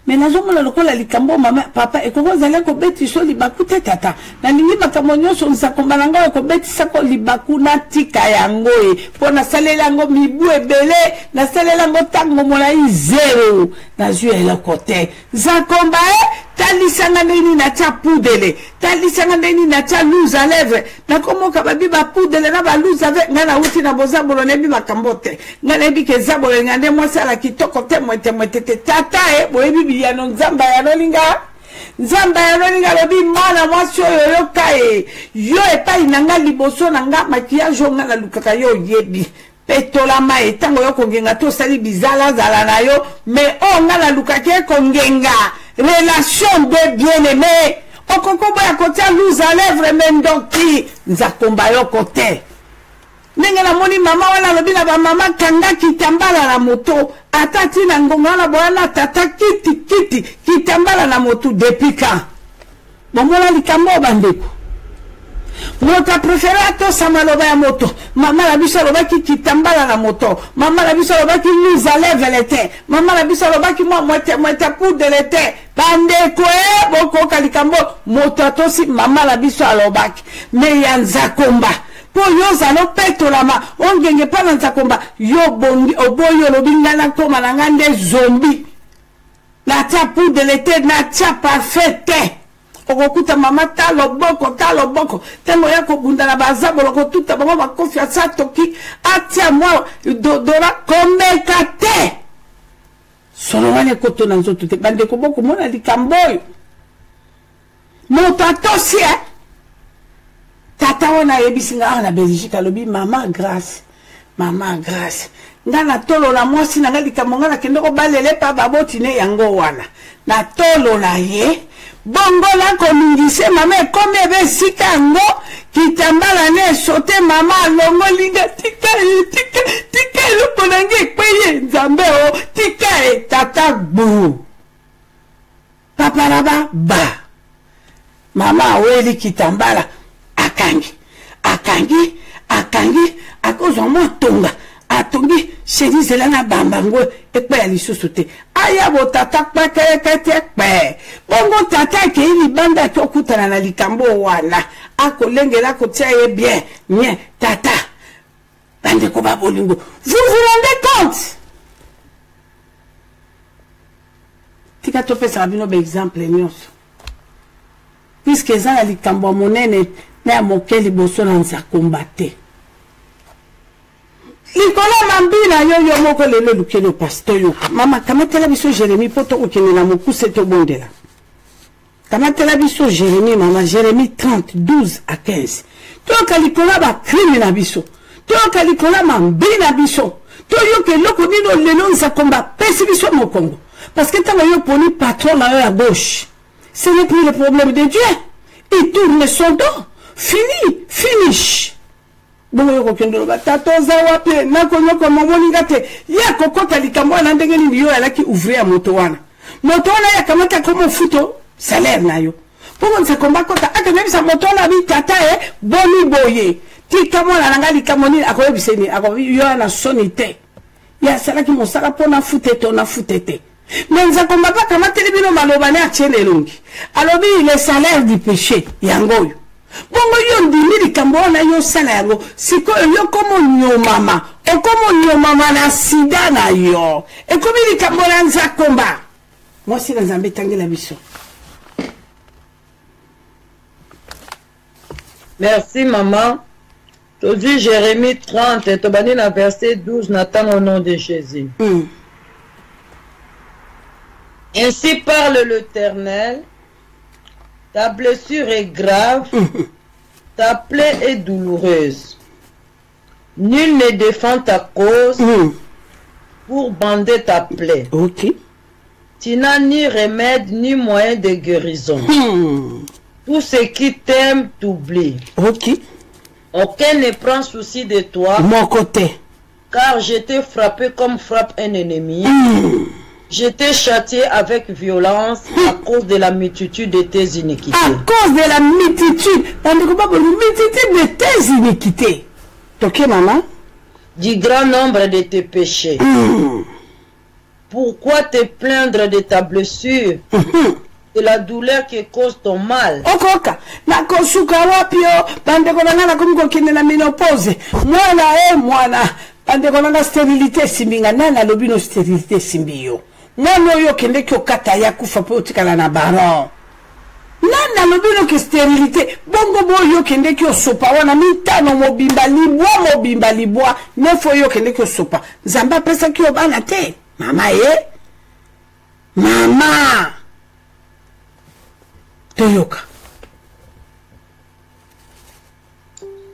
mais nazomona lokola likambo mama papa ekokozala ko beti so libaku te tata nalingi makambo nyonso nzakomba na ngo ko beti sako libaku na tika yango pona salela ngo mibu ebele na salela ngo tango molai zero na zui eloko te nzakomba talisanga ndeni na cha pudele talisanga ndeni na cha louze à lèvres na komoka babi ba pudele na ba louze avec ngana uti na bozabolo nebi makambo te ngana ebi ke zabolo ngande mwasala kitoko te mwete tata boyebi biyano nzamba ya lolinga lobi mana mwasi oyo yokae yo epai nanga liboso nanga maquillage nga na lukaka yo yebi petola mai tango yo kongenga to sali bizala zala na yo mais o nga na lukaka kongenga relation de bien-aimé okokobo ya kotia louze à lèvres mendoki nzakomba yo kote ndenge na moni mama wana lobi na ba mama kanga kitambala na moto atati na ngonga na bola tata kiti kitambala na moto depika bomola likambo bandeko moto préféré to samaloba ya moto mama la biso loba ki kitambala na moto mama la biso loba ki louze à lèvres l'été mama la biso loba ki moite pour de l'été bandeko boko kalikambo moto atosi mama la biso alobaki mais ya nzakomba po yo zalo petolama ongenge pa na nzakomba yo bongi oboyo lobingana koma na ngande zombi na tia pour de l'été na tia parfait okokuta mama talo boko tengo yako bunda na bazabolo kotuta bango bakofi asatoki atia mwa dodora komekate solo wane koto na nzoto te bandeko boko mona likamboyo moto atosi tata wana yebisinga na Belgique alobi mama grâce nga na tolo la mwasi na ngali kamonga na kendo ko balele pa baboti ne yango wana na tolo la ye bongo la komingise mama komi ebe sika ngo kitambala ne sote mama longo linga tika luko nange kweye mama weli kitambala akangi akozwa mwa tonga atongi chemise la na bambango ekpe ya lisusu te aya bo tata kpekete kpe bongo tata ke ili banda ki okutana na likambo wana akolengela kotia ye bien nye tata bande ko babolingo vous vous rendez compte tika topesa bino be exemple nyonso puisque eza na likambo monene na moke liboso na nza kombate likolo mambina yo moko lelo lukelo pasteur yo mama kamatela biso Jérémie poto okene na mokuse to bondela kamatela biso Jérémie mama Jérémie 30 12 à 15 to kalikola ba crime na biso to kalikola mambina biso to yo ke loko nino lelo nza komba pesi biso mokongo parce que tant yo poni patron là à gauche ce n'est plus le problème de Dieu il tourne son dos finish bongo yoko kendo ba tato za wapi na konyoko momoni ngate ya kokota likambo na ndenge ni yo alaki ouvrir moto wana ya kamata comme futo salaire na yo bongo nsa komba kota aka même sa moto na bi tata boni boye ti kamona na ngali kamoni akoyebiseni yo na sonite ya salaki mosala pona futete na futete mais nsa komba pa kamata libino maloba na tiene longi alobi le salaire du péché yangoyo bongo yo ndimi likambo na yo sala yango siko yo komo nyomama na sida na yo ekomi likambo na nza komba moi si nzambe tangela biso. Merci maman. Tu dis Jérémie 30 tobani na verset 12 n'attend au nom de Jésus. Ainsi parle l'Éternel. Ta blessure est grave, ta plaie est douloureuse. Nul ne défend ta cause pour bander ta plaie. Tu n'as ni remède ni moyen de guérison. Tout ce qui t'aime t'oublie. Aucun ne prend souci de toi. Mon côté. Car je t'ai frappé comme frappe un ennemi. Je t'ai châtié avec violence à cause de la multitude de tes iniquités. À cause de la multitude de tes iniquités. Ok, maman? Du grand nombre de tes péchés. Pourquoi te plaindre de ta blessure? De la douleur qui cause ton mal. Okoka, na kosuka wapio, bandeko na kumiko kine na menopause. Mwana, bandeko na stérilité simbinga, nana lobino stérilité simbiyo. Mwana yo kende kyo kata ya kufa po tikala na baron. Nana lobino ke stérilité, bongo bo yo kende kyo sopa, wana mitano mobimba libwa, nefo yo kende kyo sopa. Zamba pesa kyo bana te. Mama Mama! Toyoka.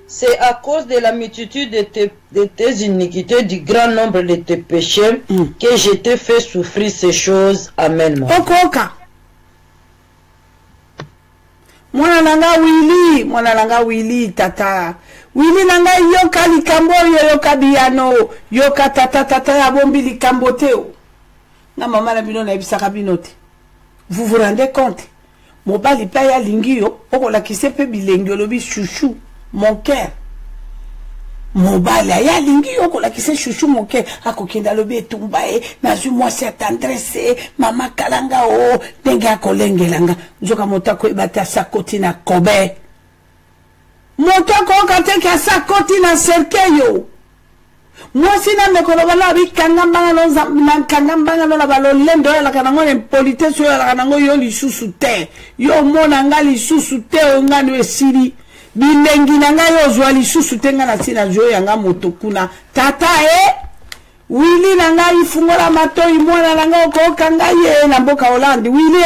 C'est à cause de la multitude de tes iniquités, du grand nombre de tes péchés, que je t'ai fait souffrir ces choses. Amen. Okoka. Mwana nanga Willy, tata. Willy nanga yoka likambo yoka biano, yoka tata ya bombi likambo teo. Na mama na bino na ebisaka binote. Vous vous rendez compte? Mobali pa ya lingio, okola kisepe bilengio lobi chouchou, mon cœur. Mobali ya lingio okola kise chouchou mon cœur, akokinda lobi etumbae, nazu moi c'est tendresse, mama kalanga o, denga kolengelanga, njoka motako ebata sakoti na kobe. Motako kate ka sakoti na serkeyo. Moi si na mekolobala bi kangambanga no la balo lendo la kanango impolite so la kanango yo lisusu te yo mona nga lisusu te ngani esiri bilengi nanga yo zwa lisusu te nga na sina jo yanga motokuna tata Willy nanga ifungola matoi mwana nanga ko kanga ye na mboka Hollande Willy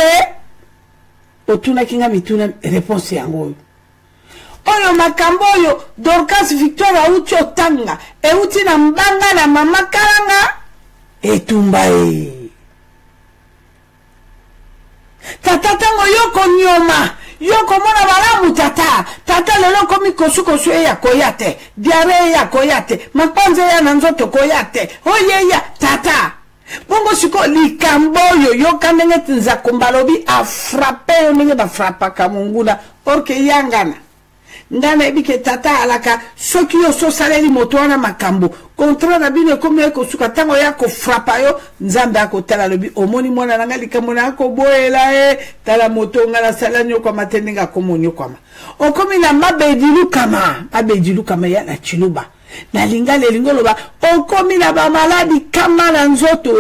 otuna kinga mituna réponse yango oyo makambo oyo Dorcas Victoire auti otanga euti na mbanga na mama kalanga etumba tata tango yoko nyoma yoko mona balamu tata lelo komi kosu ya koyate diare ya koyate mapanze ya nanzoto koyate oye ya tata bongo siko likambo yo kanenge tinzakomba lobi a frappé yo ndenge ba frappaka munguna orke yangana ngana ebike tata alaka soki yo so saleli moto wana makambo kontra na bino komi ko suka tango yako frappa yo nzambe akotala lobi omoni mwana nanga likambo na ko boela tala moto ngala salanyo kwa matendenga komonyo kwama okomi na mabedilu kama ya na chiluba na lingale lingolo ba okomi na ba maladi kama na nzoto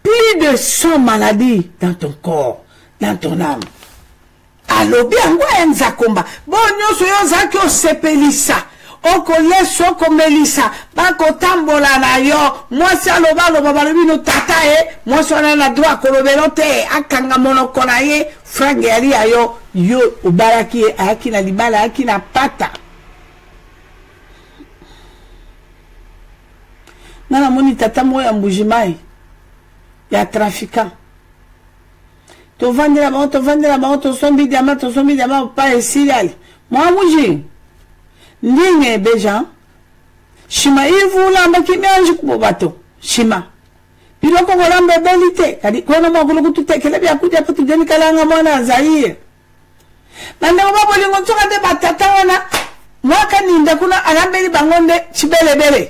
plus de 100 maladies dans ton corps, dans ton âme. Alobi angwa enzakomba bonyo so yo zaki o sepelisa oko leso ko melisa bako tambola na yo mwasi aloba balobi no tata mwasi na droit ko lobelote akanga monoko na ye frange ali ayo yo ubaraki akina libala akina pata nana moni tata moya mbujimai ya trafiquant to vendre la banque, to sombi diamant, pas ici, moi, bouger. Ndigne, bejan. Shima, il vous l'a qui mange pour bateau. Shima. Puis là, qu'on l'a bébélité. Kadi, qu'on a mangé tout est, qu'elle a bien coupé pour tout donner kalanga mona, Zahir. Maintenant, on va vous dire, on sera des batata, moi, quand il y a kuna, alambeli bangonde, chibele.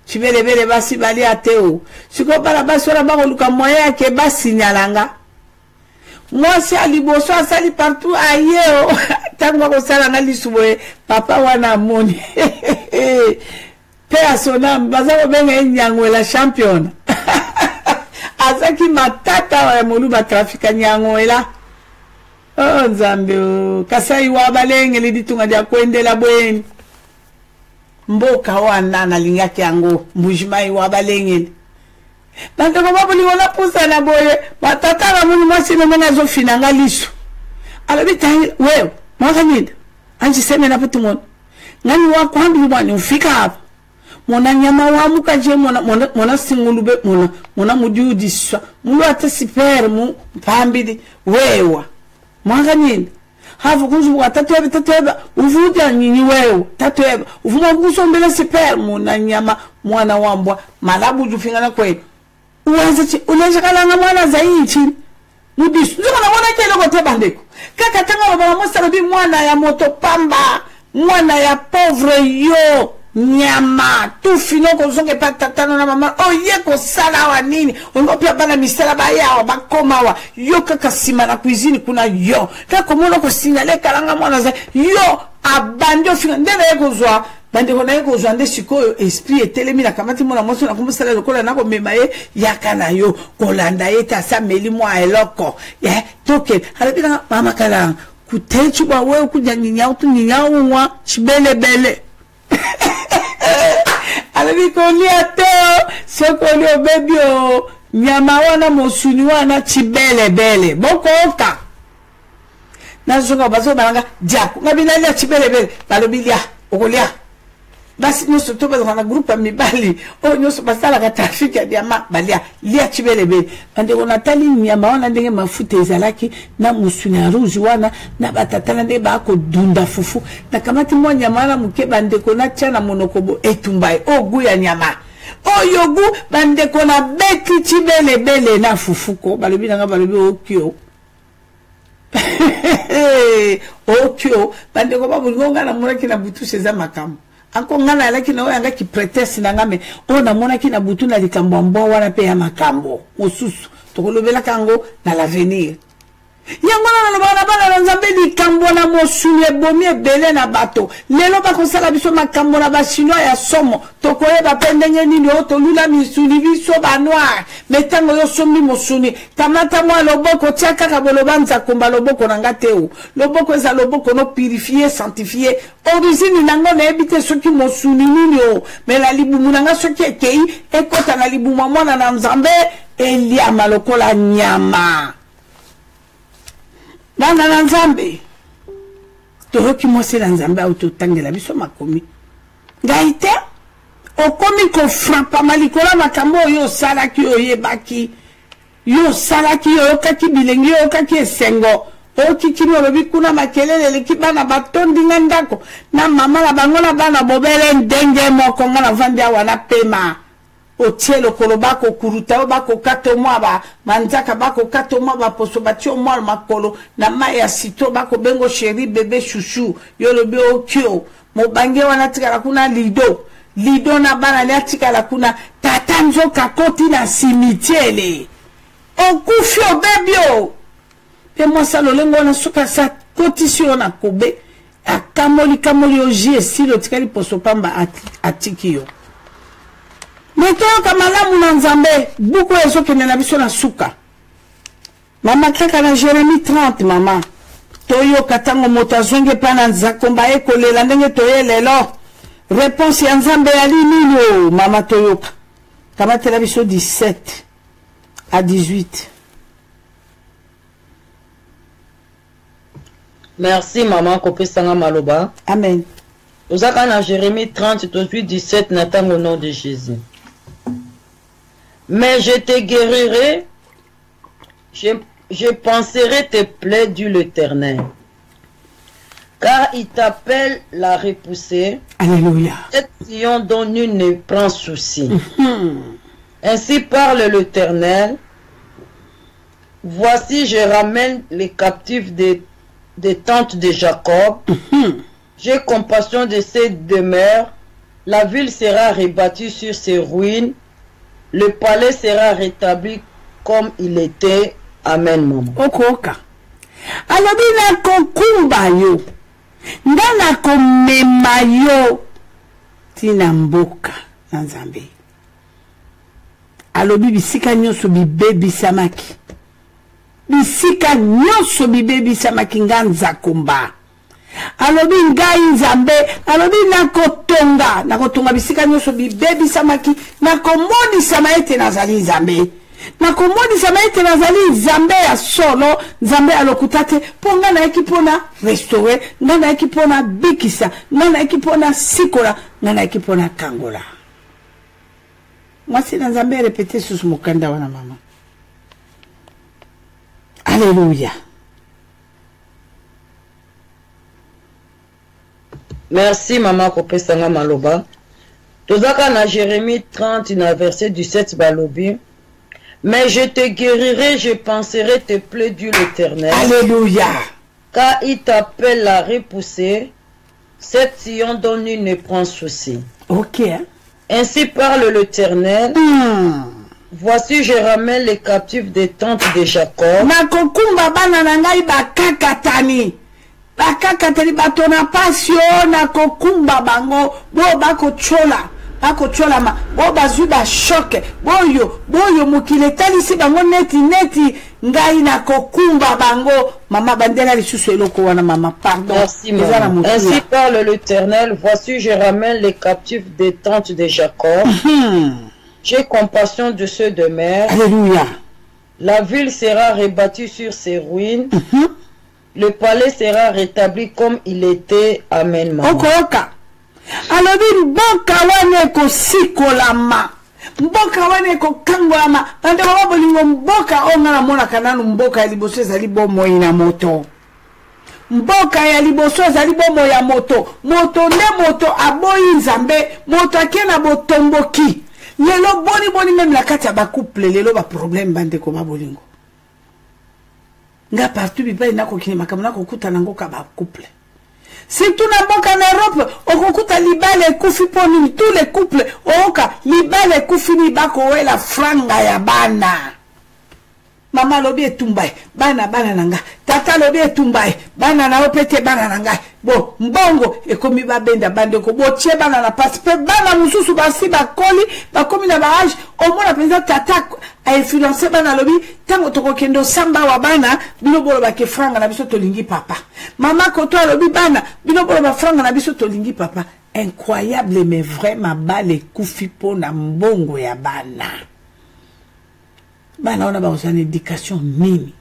Chibele, basi bali à Théo. Si qu'on parle bas sur la barre, on a moyen que bas signalanga. Moi, si aliboso asali partout ailleurs, tango ko sala na lisuwe, papa wana moni. Pe asona baza benga nyango la champion. Azaki matata wa mulu ba trafika nyango la. Oh Nzambe, kasai wa balenge liditunga dia kwendela bweni. Mboka wana na lingaki yango, mbujimai wa balenge. Nante kwa babu liwana pusa na boye matata la muni mwasi memena zo finanga lisu alabi tahi wewe mwaka nyinda anji seme na putu mwana ngani wako hambi mwani ufika hapa mwana nyama wamuka je mwana singulube mwana mudiudiswa mulu ate sipere mu pambidi wewa mwaka nyinda hafu kunzu watatueba uvuja nyinyi wewe tatueba uvuma kuso mbele sipere mwana nyama mwana wambwa malabu jufingana kwetu ulenza kalanga mwana zaidi mudisu ndio na mwana kile kote bandeko kaka tanga baba mosa lobi mwana ya moto pamba mwana ya pauvre yo nyama tu fino ko zonge patatano na mama oh yeko sala wa nini ongopia bana misala ba yao bakoma wa yo kaka sima na cuisine kuna yo kaka mwana ko signale kalanga mwana za yo abandio fino ndele yeko zwa bande kona yeko zwa sikoyo esprit etelemi na kamati mwana moso na kumusala lokola na ko memaye yakana yo kolanda yeta sa meli mwa eloko ya toke halibina mama kala kutechu ba wewe kuja nyinyao tu nyinyao mwa chibele alabi kolia teo sokolio bebio nyama wana mosuni wana chibele boko oka nazoka bazo balanga diako ngabina lia chibele balobilia okolia basi nyoso to bazo na groupe mibali o nyoso basala ka traffic ya diama balia lia chibele ande ona tali nyama wana ndenge mafuta ezalaki na musuni rouge wana na batatala ndenge ba ko dunda fufu na kamati mwa nyama wana muke bande kona chana monokobo etumbai ogu ya nyama oyogu bande kona beki chibele na fufuko balobi nga balobi okyo okyo bande ko babu ngonga na muraki na butu seza makamu anko ngana alaki na oyanga ki preteste na ngame ona mona ki na butu na likambo mbo wana pe ya makambo osusu tokolobela kango na l'avenir yangona na bana Nzambe likambo na mosuni ebomi ebele na bato lelo bakosala biso makambo na ba chinois ya somo tokoyeba pendenge nini otolula misuni biso ba noir metango yo sombi mosuni kamata mwa loboko tiaka ka bolobanza komba loboko na ngateo loboko eza loboko no purifier sanctifier origine nango na ebite soki mosuni nini o mela libumu nanga soki ekei ekota na libumu mwana na Nzambe elia malokola nyama na Nzambe tohoki mwose na Nzambe autotangela biso makomi ngaite okomi ko frappa malikola makambo yo salaki oyebaki yo salaki yo kaki bilengi yo kaki esengo okikino lobi kuna makelele leki bana batondi ndako na mama na bango na bana bobele ndenge moko ngana vandi awa na pema otie lokolo bako kuruta bako kato mwa ba manzaka bako kato mwa ba poso batio mwa makolo na mai ya sito bako bengo chéri bébé chouchou yolobi okyo mobange wana tika kuna lido na bana le tika la kuna tatanzo kakoti na cimetière okufi obebio pe moi ça lolengo na suka sa kotisi ona kobe akamoli oji si lo tika li poso pamba atikio Meto kamalamu na nzambe buku ezo kene na biso na suka. Mama kaka na Jérémie 30 mama. Toyo katango moto azwenge pana nzakomba ekolela ndenge toye lelo. Réponse ya nzambe ya linino mama toyoka. Kamate la biso 17 à 18. Merci maman kopesanga maloba. Amen. Ozaka na Jérémie 30 17 n'attend au nom de Jésus. Mais je te guérirai, je penserai tes plaies, dit l'Éternel. Car il t'appelle la repoussée. Alléluia. Cette Sion dont nul ne prend souci. Ainsi parle l'Éternel. Voici, je ramène les captifs des tentes de Jacob. J'ai compassion de ces demeures. La ville sera rebâtie sur ses ruines. Le palais sera rétabli comme il était. Amen, maman. Okoka. Alobi na kokumba yo. Ndana komema yo. Tina mboka na Nzambe. Alobi bisika nyonso bibebi samaki. Bisika nyonso bibebi samaki nganza komba. Alobi ngai Nzambe, alobi nakotonga bisika nyonso bibebi samaki, nakomoni samaete nazali Nzambe. Nakomoni samaete nazali Nzambe ya solo, Nzambe alokutate, ponga na eki pona restaurer, ngana eki pona bikisa, ngana eki pona sikola, ngana eki pona kangola. Mwasi na Nzambe répéter sous mukanda wana mama. Alléluia. Merci maman kopesanga maloba. Tozaka na Jérémie 30 na verset 17 balobi. Mais je te guérirai, je penserai tes plaies, dit l'Éternel. Alléluia. Car il t'appelle la repoussée, cette Sion dont nul ne prend souci. Ok. Ainsi parle l'Éternel. Voici, je ramène les captifs des tentes de Jacob. Nakokumba bana nangai bakakatani. Bakakatani batona pasio nakokumba bango bo bako chola ma bo bazuba choke boyo mukile talisi bango neti ngai nakokumba bango mama bandela lisusu eloko wana mama pardon. Merci maman. Ainsi parle l'Éternel, voici je ramène les captifs des tentes de Jacob. J'ai compassion de ceux de mer. Alléluia. La ville sera rebâtie sur ses ruines. Le palais sera rétabli comme il était. Amen, maman. Okoka. Alobi mboka wane ko sikolama. Mboka wane ko kangolama. Ande baba bolingo mboka onga na mona kananu mboka ya liboso ezali bomo ina moto. Mboka ya liboso ezali bomo ya moto. Moto ne moto aboyi Nzambe. Moto akena botomboki. Lelo boni même la kati ya ba couple lelo ba problème bande ko ba bolingo. Nga partout bipa inako kine makamuna kokuta nango ka ba couple. Surtout na mboka na Europe, okokuta libale kufi poni tous les couples, oka libale kufi ni bako wela franga ya bana. Mama lobi etumbai, bana nanga. Tata lobi etumbai, bana na opete bana nanga. Bo, mbongo ekomi babenda bandeko bo tie bana na passe pe bana mususu basi bakoli, bakomi na baage, omona penza tata a influencé bana lobi, tango toko kendo samba wa bana, bino bolo ba ke franga na biso tolingi papa. Mama koto lobi bana, bino bolo ba franga na biso tolingi papa. Incroyable mais vraiment bale kufi po na mbongo ya bana. Bana on a besoin d'éducation nini.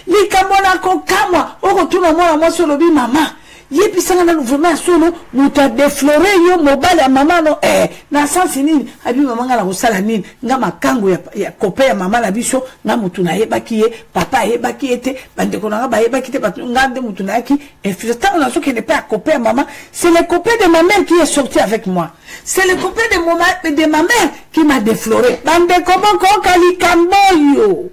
Likamona ko kamwa oko tuna mwana mwasi lobi mama yebisanga na vraiment sono muta deflore yo mobile ya mama no na sansi nini abi mama nga la kosala nini nga makango ya kope ya mama na biso nga mutu na yebaki ye papa yebaki ete bandeko na nga ba yebaki te nga nde mutu na yaki effectivement na so qui n'est pas copain maman, c'est le copain de ma mère qui est sorti avec moi, c'est le copain de ma mère qui m'a défloré. Bandeko moko kalikamboyo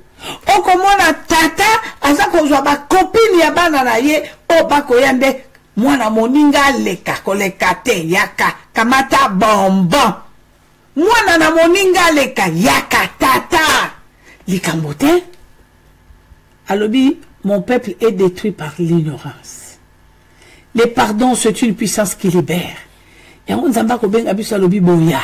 o komona tata aza kozwa ba copine ya bana na ye o bakoyande mwana moninga leka koleka te yaka kamata bonbon mwana na moninga leka yaka tata likambote. Alobi, mon peuple est détruit par l'ignorance. Le pardon, c'est une puissance qui libère. Et on zamba ko benga biso alobi boya.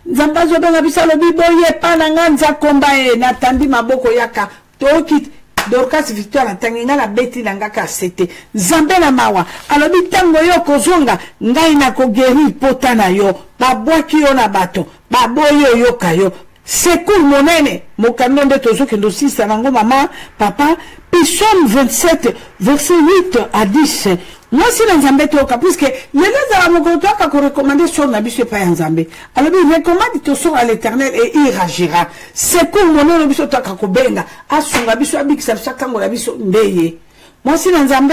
Nzamba zo benga biso alobi boye pananga nza komba e natandi maboko yaka toki Dorcas Victoire tanginga na beti nanga ka sete nzambe na mawa alobi tango yo kozonga ngai na ko guérir potana yo babwaki yo na bato baboyo yo kayo secours monene mokando nde tozoki ndo sisa nango mama papa Psaume 27 verset 8 à 10. Moi si l'Nzambe toka puisque les gens à mon côté qui recommandé sur na biso pa Nzambe. Alors il recommande to sur à l'Éternel et il agira. Secours monene biso toka ko benga asunga biso abikisa chaka ngo la biso ndeye. Moi si l'Nzambe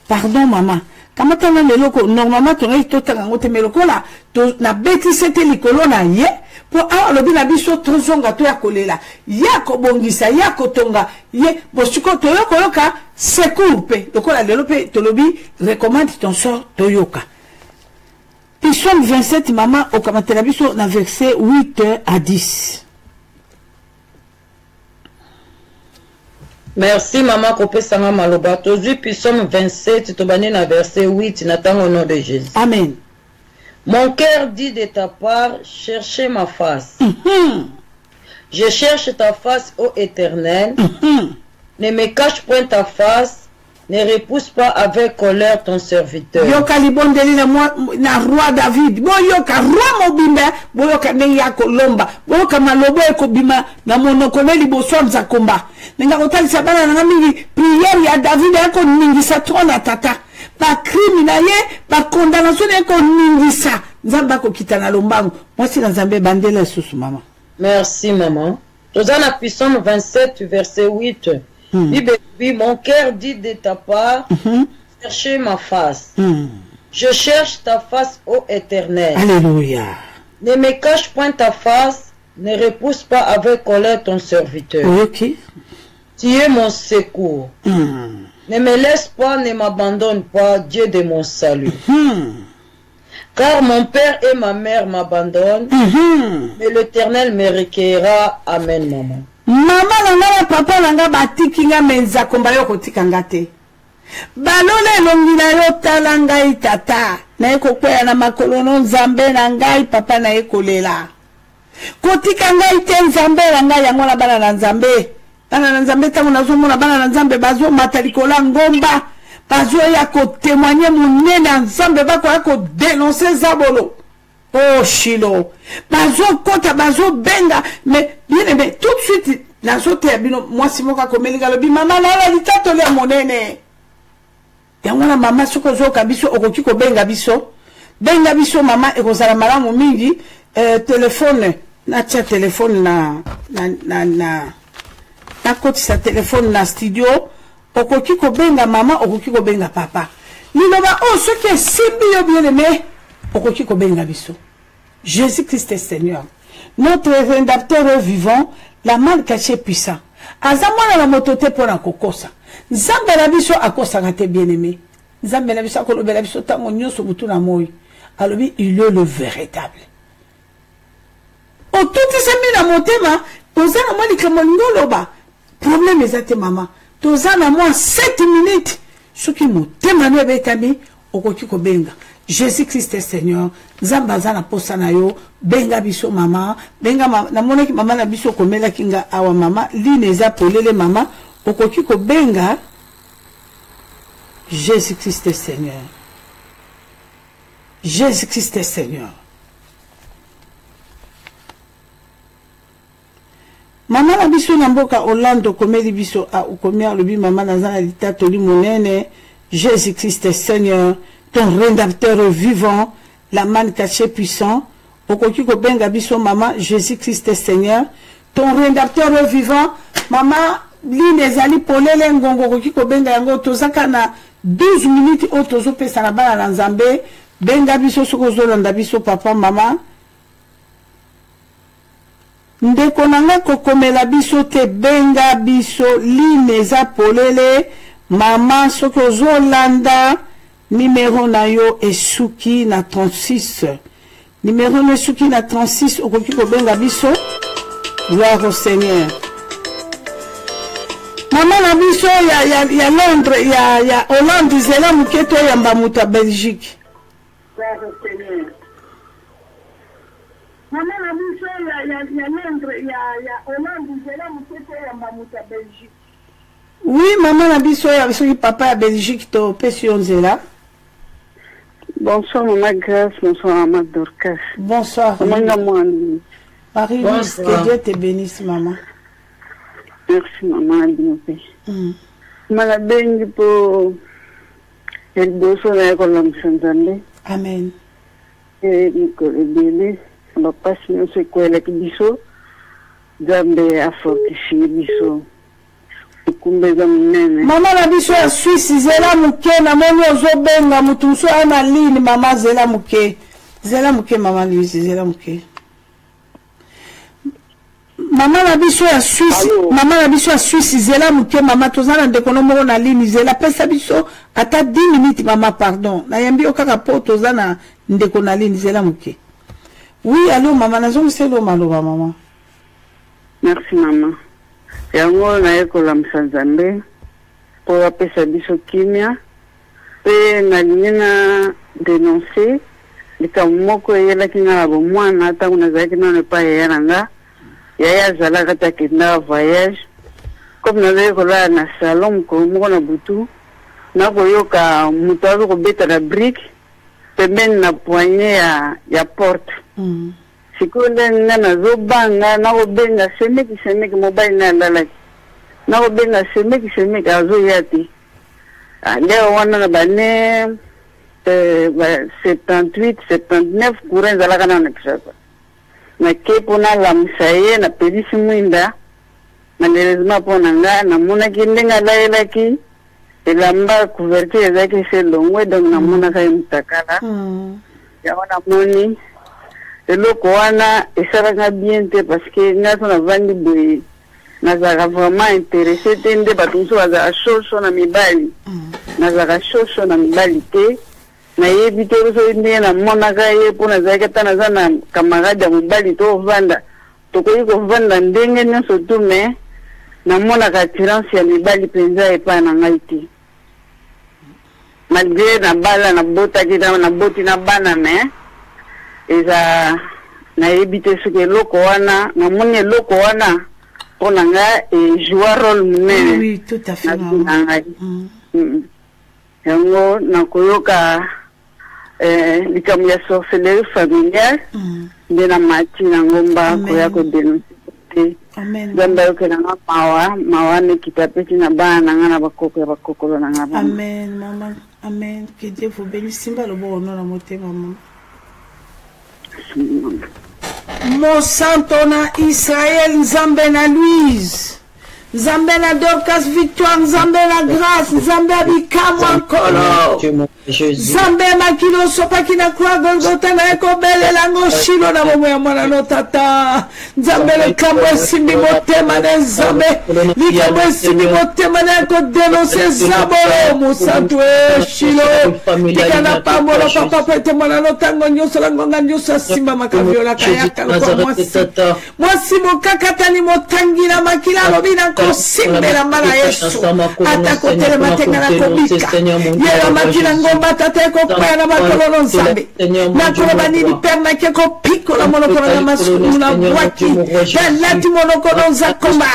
pardon maman. Kama tana leloko normalement to ngai totanga ngote meloko la to na beti sete likolo na ye pour a lobi na biso tozonga to ya kolela ya ko bongisa ya ko tonga ye bosuko to yoka secours pe lokola lelo pe to lobi recommande ton sort to yoka. Psaume 27 maman o kamatela biso na verset 8 à 10. Merci maman Kopé Sanga Maloba. Tozu Psaume 27, Tobane na verset 8, n'attend au nom de Jésus. Amen. Mon cœur dit de ta part, cherchez ma face. Je cherche ta face, ô Éternel. Ne me cache point ta face. Ne repousse pas avec colère ton serviteur. Yoka libondeli na roi David. Bo yoka roi mobimba. Bo yoka ne yako lomba. Bo yoka malobo eko bima. Na monokone liboso za komba. Nenga kotali sabana na mingi. Prière ya David yako ningisa trona tata. Pa crime na ye. Pa condamnation yako ningisa. Nzamba ko kitana lombangu. Moi si Nzambe bandela susu mama. Merci maman. Tozana Psaume 27 verset 8. Oui, mon cœur dit de ta part, cherchez ma face. Je cherche ta face, ô Éternel. Alléluia. Ne me cache point ta face, ne repousse pas avec colère ton serviteur. Ok. Tu es mon secours. Ne me laisse pas, ne m'abandonne pas, Dieu de mon salut. Car mon père et ma mère m'abandonnent, mais l'Éternel me recueillera. Amen, maman. Mama nanga papa nanga batiki nga menza komba yo kotika ngate. Balole longi na yo tala ngai tata. Na eko kwea na makolono Nzambe na ngai papa na eko lela. Kotika ngai te Nzambe na ngai yango na bana na Nzambe. Bana na Nzambe tango nazomona bana na Nzambe bazo matalikola ngomba. Bazo ya ko témoigner munene na Nzambe bako ya ko dénoncer zabolo. Oh Shilo, bazo kota bazo benga, mais bien aimé, tout de suite, la sote ya bino, moi si moka komeli galobi, maman la litato le monene. Yangona mama soko zoka biso, okokiko benga biso mama, eko zala malamu mingi, téléphone, na tia téléphone na koti sa téléphone na studio, okokiko benga mama, okokiko benga papa. Liloba, oh, ce qui est simbi yo bien aimé, okokiko benga biso. Jésus-Christ est Seigneur. Notre rédempteur vivant, la mal cachée puissant. Azamwana la motote pour la kokosa. Nzambe la biso akosa gate bien aimé. Nzambe la biso akolo bela biso tango nyoso butu na moi. Alobi il est le véritable. O tout se mis na motema, tozana moi likamolingo loba. Problème ezate mama. Tozana moi 7 minutes. Soki motema no betami okokiko benga. Jésus-Christ est Seigneur. Zambazana posana yo benga biso mama benga na monaki mama na biso komela kinga awa mama lineza polele mama okokiko benga Jésus-Christ est Seigneur. Jésus-Christ est Seigneur. Mama na biso na mboka Hollande komeli biso a ukomia lobi mama na zana litato li monene. Jésus-Christ est Seigneur, ton rédempteur vivant, la manne cachée puissant. Okoki ko benga biso maman, Jésus-Christ est Seigneur, ton rédempteur vivant. Maman, li nezali polele ngongo okoki ko benga yango tozaka na 12 minutes o tozo pesa na bana na Nzambe. Benga biso soko zolanda biso papa mama. Ndeko nanga kokomela biso te benga biso li neza polele mama soko zolanda numéro na yo esuki na 36. Numéro na esuki na 36 okoki ko benga biso. Gloire au Seigneur. Maman na biso ya Londres ya Hollande zela muketo ya mbamuta Belgique. Maman na biso ya Londres ya Hollande zela muketo ya mbamuta Belgique. Oui, maman na biso ya biso papa ya Belgique to pesio nzela. Bonsoir maman Grâce, bonsoir maman Dorcas. Bonsoir. Marie-Louise, que Dieu te bénisse maman. Merci maman Adinopé. Malabengi po elboso na ko lam Nzambe. Amen. Niko ebele bapasi nyonso ekwelaki biso Nzambe afortifie biso ekumbeza munene. Mama na biso ya Suisse zela muke na moni ozobenga mutu mosu ana lini mama zela muke mama Louise zela muke. Mama na biso ya Suisse, mama na biso ya Suisse zela muke mama tozana ndekono moko na lini zela pesa biso ata 10 minutes mama pardon. Na yambi okaka po tozana ndeko na lini zela muke. Oui, allô maman nazo mselo maloba mama. Merci maman. Yango na ekola Nzambe po apesa biso kimia pe na lina dénoncer likambo moko eyelaki na bomwana ata unazalaki na pa yanga. Yaya zalaka takenda voyage comme nazo kola na salon ko moko na butu na koyoka mutu azo kobeta na brique pembeni na poignée ya porte. Sikonde nga nazobanga na kobenga semeki mobile na lalaki na kobenga semeki azoya te leo wana na bane 78 79 courant zalaka na nakishaka na kepo na lamisa ye na pelisi mwinda malheureusement po na nga namonaki ndenga layelaki elamba couverture ezalaki se longwe donc namonaka ye mutakala yango namoni eloko wana esalaka bien te parce que ngaso navandi boye nazalaka vraiment intéressé te nde bato mosusu bazalaka shosho na mibali nazalaka shosho na mibali te nayebi te soki ndenge namonaka ye mpo nazalaki ata naza na camarade ya mobali tovanda tokoki kovanda ndenge nyonso tu me namonaka attirance ya mibali mpenza epai na ngai te malgré nabala nabotaki naboti na bana me eza nayebi te soki eloko wana namoni eloko wana mpo na ngai ejoua role monene na ngai yango nakoyoka likambo ya sorcellerie familiale nde na mati na ngomba koya kodenonse te Nzambe ayokelanga mawa nekita peti na bana na nga na bakoko ya bakokolo na nga. Amen maman, amen. Que Dieu vous bénisse. Simba le bon nom na moté maman. Mon santo na Israël Nzambe na Louise. Nzambe na Dorcas Victoire, Nzambe na Grâce, Nzambe abikama nkolo. Nzambe makilo sopa kina kwa Golgotha na eko bele lango shilo na momo ya mwana no tata. Nzambe le kambo simbi motema na Nzambe. Likambo simbi motema na eko denonse Zaboro musantu shilo. Tikana pambolo papa pete mwana no tango nyoso lango nga nyoso simba makaviola kayaka kwa mwasi. Mwasi mokakatani motangi na makila lobina simbera mara Yesu atakotele matenga na kobika yela makina ngomba tateko kwa na makolo Nzambe na kuloba nini perna keko piko la monokolo na masulu na waki na lati monokolo za komba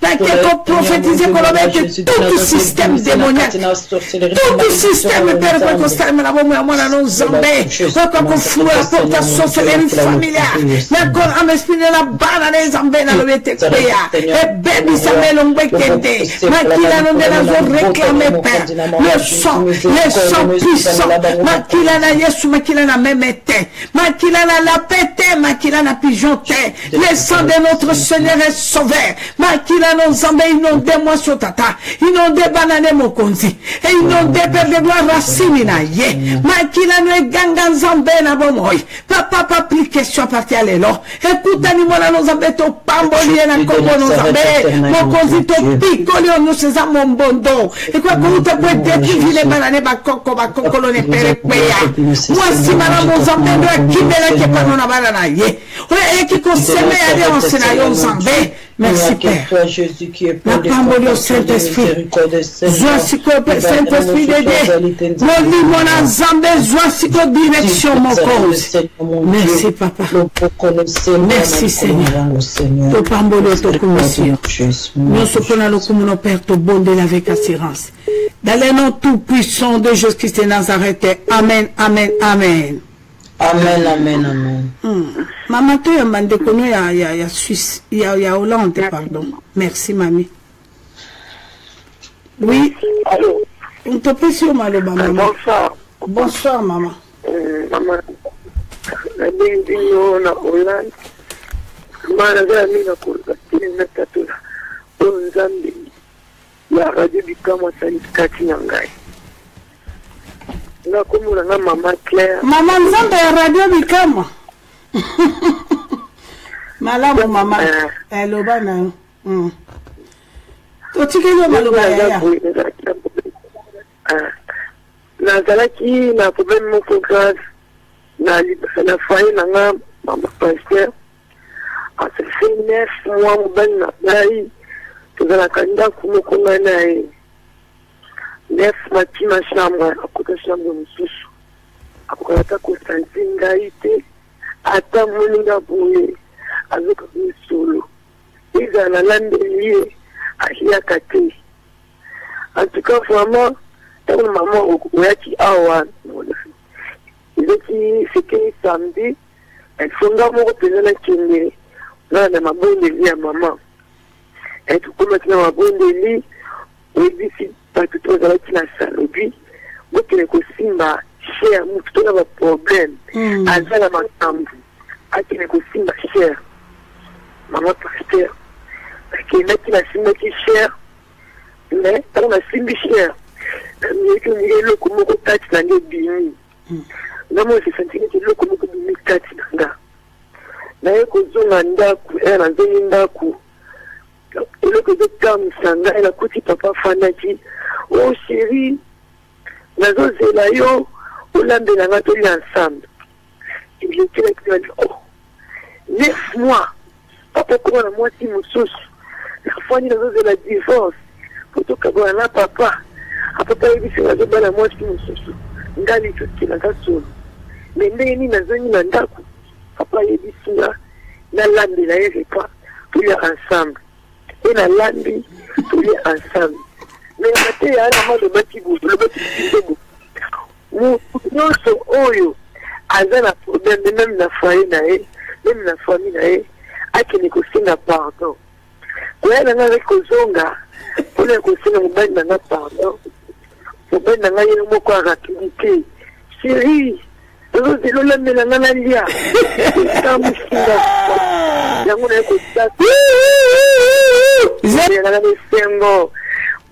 na keko prophétiser kolobete tout système démoniaque tout système père constamment la bomo ya mwana no Nzambe kwa kufua porta sorcellerie familiale na kon amespine la bana na Nzambe na lobete kwa e baby Nzambe l'ombekende. Makila nonde nazo réclamer Père. Le sang puissant. Makila na Yesu, makila na memete. Makila na la pété, makila na pigeonté. Le sang de notre Seigneur est sauvé. Makila non zambe inondez-moi sur tata. Inondez banane mokonzi. Et inondez Père de gloire racine na ye. Makila no ganga zambe na bomoy. Papa plus question parti à l'élo. Écoute animal nos zambe to pamboli na kombo nos zambe. Mokonzi to picoli on nous seza mon bondo. Et quoi que tu peux détruire les bananes bakoko bakoko ne pere peya. Moi si madame mon zambe doit kibela ke pano na banana ye. Et qui consème aller en scénario zambe. Merci Père. La pamboli au Saint-Esprit. Saint-Esprit de Dieu. Mon limon zambe zoisiko direction mon cause. Merci Papa. Merci Seigneur. To pamboli to commission. Nous sommes le commun Père to bonde avec assurance. Dans le nom tout puissant de Jésus-Christ de Nazareth. Amen, amen, amen. Amen, amen, amen. Maman, tu as mandé qu'on y a Suisse, il y a Hollande, pardon. Merci, mamie. Oui. Allô. On te peut sur maman. Bonsoir. Bonsoir, maman. Maman. La bindino na Hollande. Mana gami na kulbatini na tatula. Onzambi. Ya radio bikama salikati nangai. Na kumula na Mama Claire. Mama nzambe ya radio bikama. Malamu mama. Eloba na. Otikelo maloba ya. Na zalaki na problème moko grave na foyer na Mama Pasteur. A se fait 9 mois mobali na ngai. Tozalaka ndako moko ngai na ye. 9 matima chambre, à chambre mosusu. Après la Constantine Gaïté, ata moninga boye, avec un solo. Ils ont la lande liée à Hiakate. En tout cas, vraiment, tant que maman Oyaki Awan, ils étaient c'était samedi, elles font d'amour au président Kenya. Là, on a ma bonne vie à maman. Et tout comme maintenant, ma bonne vie, oui, d'ici. Parce que tu as la saloperie, vous avez simba cher, vous avez un problème. À la maman, à qui est simba cher, maman Pasteur, qui est la simba qui cher, mais on a simba cher. Mais que le comment vous tâchez dans les bini. Non, moi, j'ai senti que le comment vous tâchez dans la. Mais que vous avez un daku, et un daku. Et le que vous avez un daku, et la côté papa fanati. Oh chérie, nous avons on a ensemble. Et je dis, oh, 9 mois, papa, comment la moitié me souche. La fois, nous avons la divorce. Pour tout cas, là, papa, à papa, il dit, c'est la moitié me souche. Nous avons dit, c'est la solo. Mais nous avons dit, papa, il dit, c'est là, la lande, il n'y a pas, tous les ensemble. Et la lande, tous les ensemble. Mais il y a un de bâtiment, le bâtiment. Nous sommes oyo, à un problème, même la famille, même la famille, à qui n'est qu'aussi n'a pardon. Quand elle a avec Ozonga, pour les conseils, on n'a pardon. Pour bien n'a pas quoi rapidité. Chérie, nous avons la mélangalia. C'est un moussina.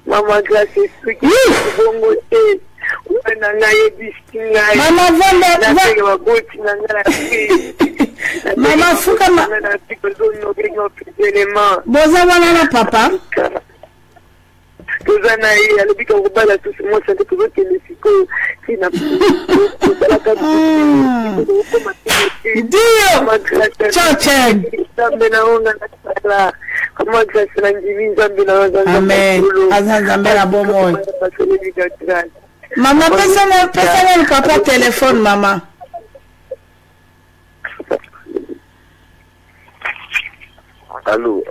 Maman grâce explique bongo e na ngaye distinga Maman vanda Maman fuka boza wana papa Tuzana hii alibika kubala tu simo sante kuzote lesiko sina Dio Chacha Sambenaona na kama grâce na njini zambi na wazanza Amen azanza la bomo Maman pesa le papa téléphone maman Allô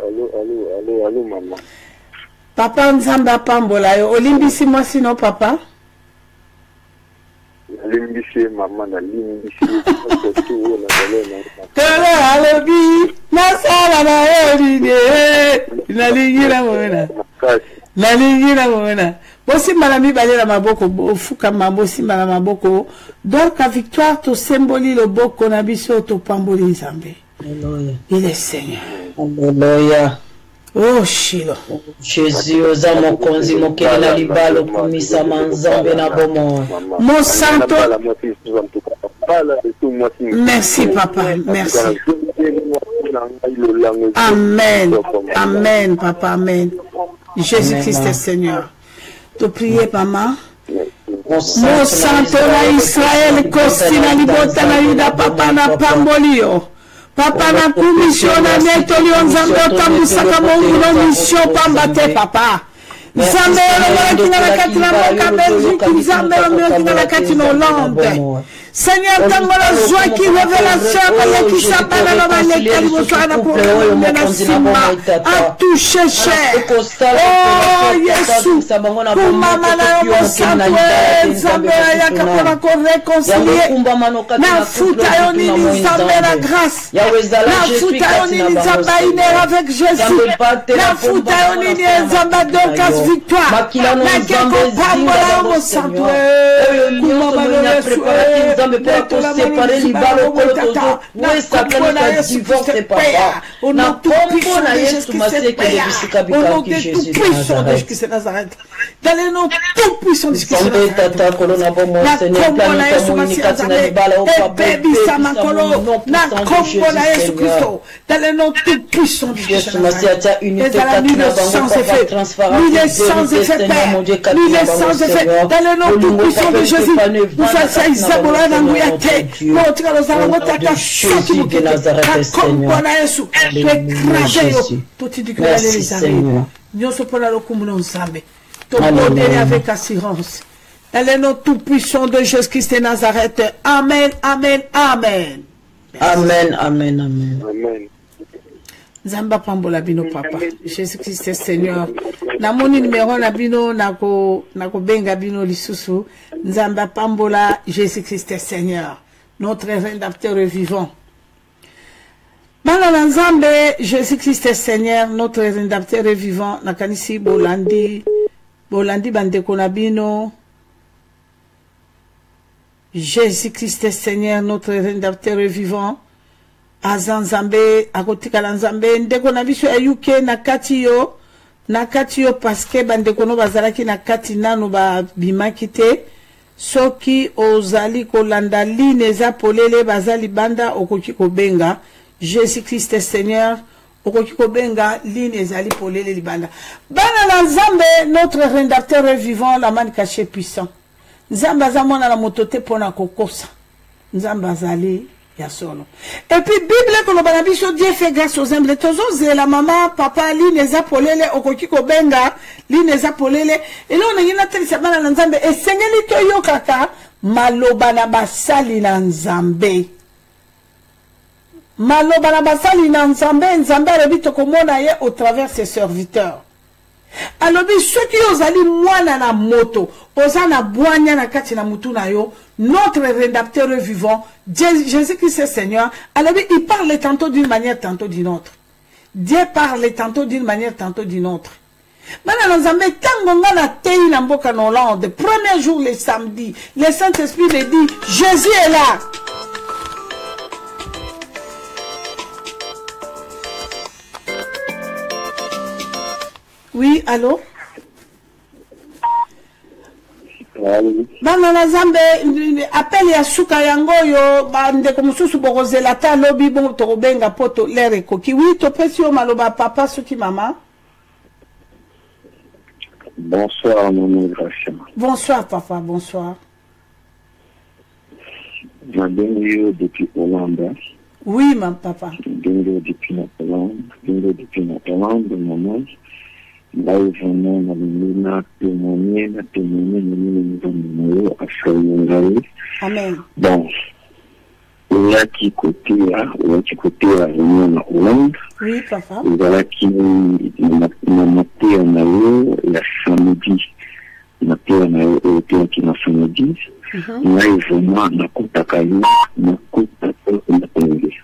maman Papa nzamba pambola yo olimbisi moi sino papa limbisi maman na limbisi Tele alobi na Nasala na oride. Nalingira mona. Nalingira mona. Bosi malami balela maboko fuka mambosi malama maboko. Donc la victoire to symbole le boko na biso to pamboli nzambe. Alléluia. Il est Seigneur. Alléluia. Oh Shilo. Jésus oza mokonzi mokele na libalo kumisa manzambe na bomo. Mon santo. Merci papa, merci. Amen. Amen papa, amen. Jésus-Christ est Seigneur. Te prier maman. Mon santo na Israël kosi na libota na yuda papa na pambolio. Papa na commission na netoli onzambe otambusaka mongu na mission pambate papa. Nzambe olobaki na kati na mboka Belgique, Nzambe olobaki na kati na Hollande. Seigneur, tangola joie qui révélation qui s'appelle dans la lettre pour le Simba a touché cher. Oh Jésus, pour maman na Samuel, Nzambe yakapona ko réconcilier. Na futa yoni Nzambe la grâce. Na futa yoni Nzambe iner avec Jésus. Na futa yoni Nzambe donc victoire. Na keko pambola mo Samuel. Maman na Nzambe pour te séparer libalo kolotozo wesa kana divorce papa na kombo na Yesu maseke de bisika bikaki Jésus de Nazareth dans le nom tout puissant de Jésus tata kolona bomo Seigneur plani kamo inikati na libala o papa na kombo na Yesu Christo dans le nom tout puissant de Jésus Masia unité katina bango papa transparence il est sans effet il est sans effet dans le nom tout puissant de Jésus nous faisons Isabola na nguyate motika lozala motaka saki mokete akombo na Yesu écrasé yo totidikela les armes nyonso pona lokumu na Nzambe tobondeli avec assurance dans le nom tout puissant de Jésus-Christ de Nazareth. Amen, amen, amen. Amen, amen, amen. Amen. Nzamba pambola bino papa. Jésus-Christ est Seigneur. Na moni numéro na bino nako benga bino lisusu. Nzamba pambola Jésus-Christ est Seigneur. Notre rédempteur vivant. Bana Nzambe Jésus-Christ est Seigneur, notre rédempteur vivant. Nakanisi bolandi bandeko na bino. Jésus-Christ est Seigneur, notre rédempteur vivant. Azanzambe, akotika Nzambe, ndeko na biso ayuke na kati yo parce que bandeko no bazalaki na kati nanu ba bimaki te. Soki ozali kolanda line eza polele bazali banda okoki kobenga Jésus-Christ est Seigneur, okoki kobenga line ezali polele libanda. Bana na Nzambe, notre rédempteur vivant, la man caché puissant. Nzambe azamona la motote pona kokosa. Nzambe azali ya solo. Et puis Bible ko lobana biso Dieu fait grâce aux humbles. Tozo la maman papa line eza polele okoki kobenga line eza polele. Et là on a yina teli sabana na Nzambe e sengeli to yo kaka maloba na basali na Nzambe. Maloba na basali na Nzambe, Nzambe alobi tokomona ye au travers ses serviteurs. Alobi soki ozali mwana na moto, ozana bwanya na kati na mutu na yo, notre rédempteur vivant, Jésus-Christ est Seigneur, alobi il parle tantôt d'une manière, tantôt d'une autre. Dieu parle tantôt d'une manière, tantôt d'une autre. Maintenant, Nzambe, tango nga na tei na mboka na Hollande, premier jour le samedi, le Saint-Esprit me dit, Jésus est là. Oui, allô? Bana na Nzambe appel ya suka yango yo bande ko mususu bokozela ta lobi bon to benga poto lere koki. Oui, to pesi o maloba papa suki mama. Bonsoir mon Grâce. Bonsoir papa, bonsoir. Je viens depuis Hollande. Oui, ma papa. Je viens depuis Hollande, maman. Là où vraiment na témoigner Amen. Bon, là qui côté la réunion en Hollande. Oui, papa. Voilà qui m'a maté en haut la samedi. Maté en haut qui m'a samedi. Là vraiment na kutaka yo na kutaka na tenge.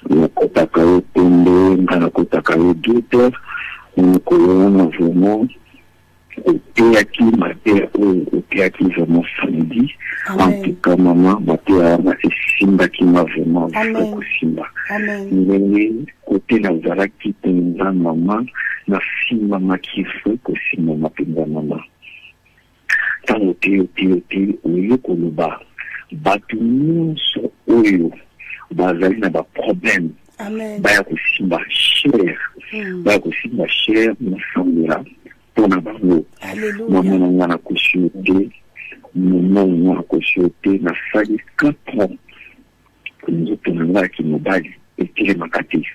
Na kutaka yo te na kotaka le docteur on colonne vraiment Oteaki matin oteaki vraiment samedi. En tout cas maman matin c'est simba qui m'a vraiment fait simba. Mais côté la zara qui penza maman na simba ma qui fait que simba ma penza maman. Tant ote oyo koloba batu nyonso oyo bazali na ba problème. Baya ko simba cher. Baya ko simba cher na sambira. Alléluia. Maman a couché, maman a couché, na failli 4 ans. Nous avons qui nous balle et qui est macatif.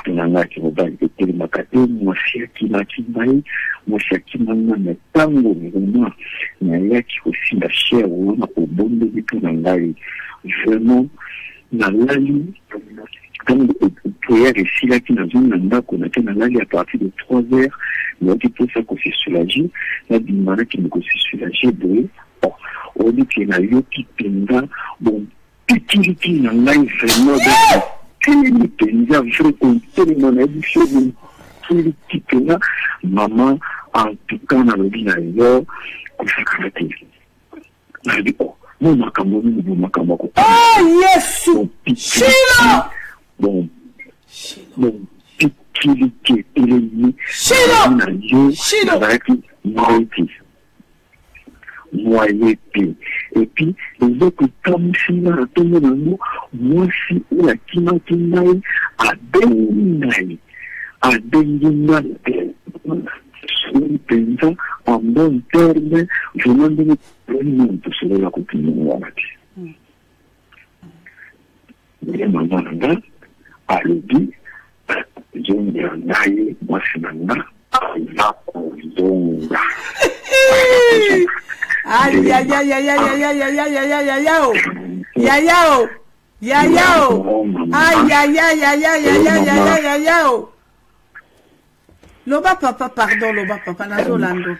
Nous avons qui nous balle et qui est macatif. Moi, c'est qui m'a qui baille. Moi, c'est qui m'a mis tango. Moi, il y a qui aussi la chair ou au bon de tout n'angai. Vraiment, na lali. Comme prière ici, là, qui n'a pas qu'on a qu'un à partir de 3 heures, mais on peut ça qu'on s'est soulagé, là, d'une manière qui nous s'est soulagé, on dit qu'il y a eu qui pendant, bon, petit qui n'a pas vraiment, tellement pendant, vrai qu'on tellement a dit, qui pendant, maman, en tout cas, on a le bien ailleurs, qu'on s'est craqué. On a dit, oh, mon macambo, oh, yes! Chino! Bon, petit qui est élevé, et puis, les autres, comme si là, tout le monde, moi, si, la kima kinai, à Beninaï, en bon terme, je m'en donne le nom pour se la continuer à la maman, à l'objet, je me dis, moi, c'est maintenant, va konzonga. Aïe, aïe, aïe, aïe, aïe, aïe, aïe, aïe, aïe, aïe, aïe, yayao, yayao, aïe, aïe, aïe, aïe, aïe, aïe, aïe, aïe, aïe, aïe, loba papa, pardon, loba papa, nazo lando.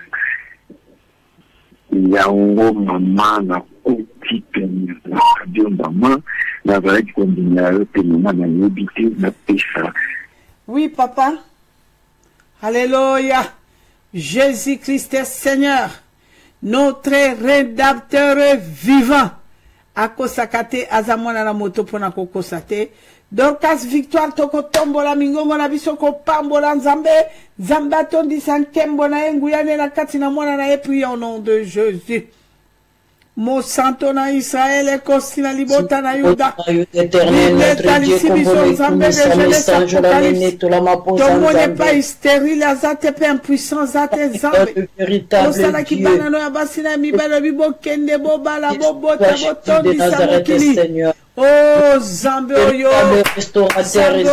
Yango mama na koti peni na radio mama na vrai combinaire peni na yebite na pesa. Oui papa. Alléluia. Jésus-Christ est Seigneur, notre rédempteur vivant. Akosakate azamona na moto pona kokosate. Dorcas victoire toko tombola mingongo na biso ko pambola nzambe nzamba tondi sankembo na enguyane na kati na mwana na epi au nom de Jésus. Mo santo na Israël et kosina libota na Yuda. Éternel notre Dieu convole ton monde n'est pas stérile azate pe impuissant zate zambe. Osala ki banano ya basina mibala bibokende bobala bobota botondi samokili. Oh Zambé, le restaurateur Isaïe, le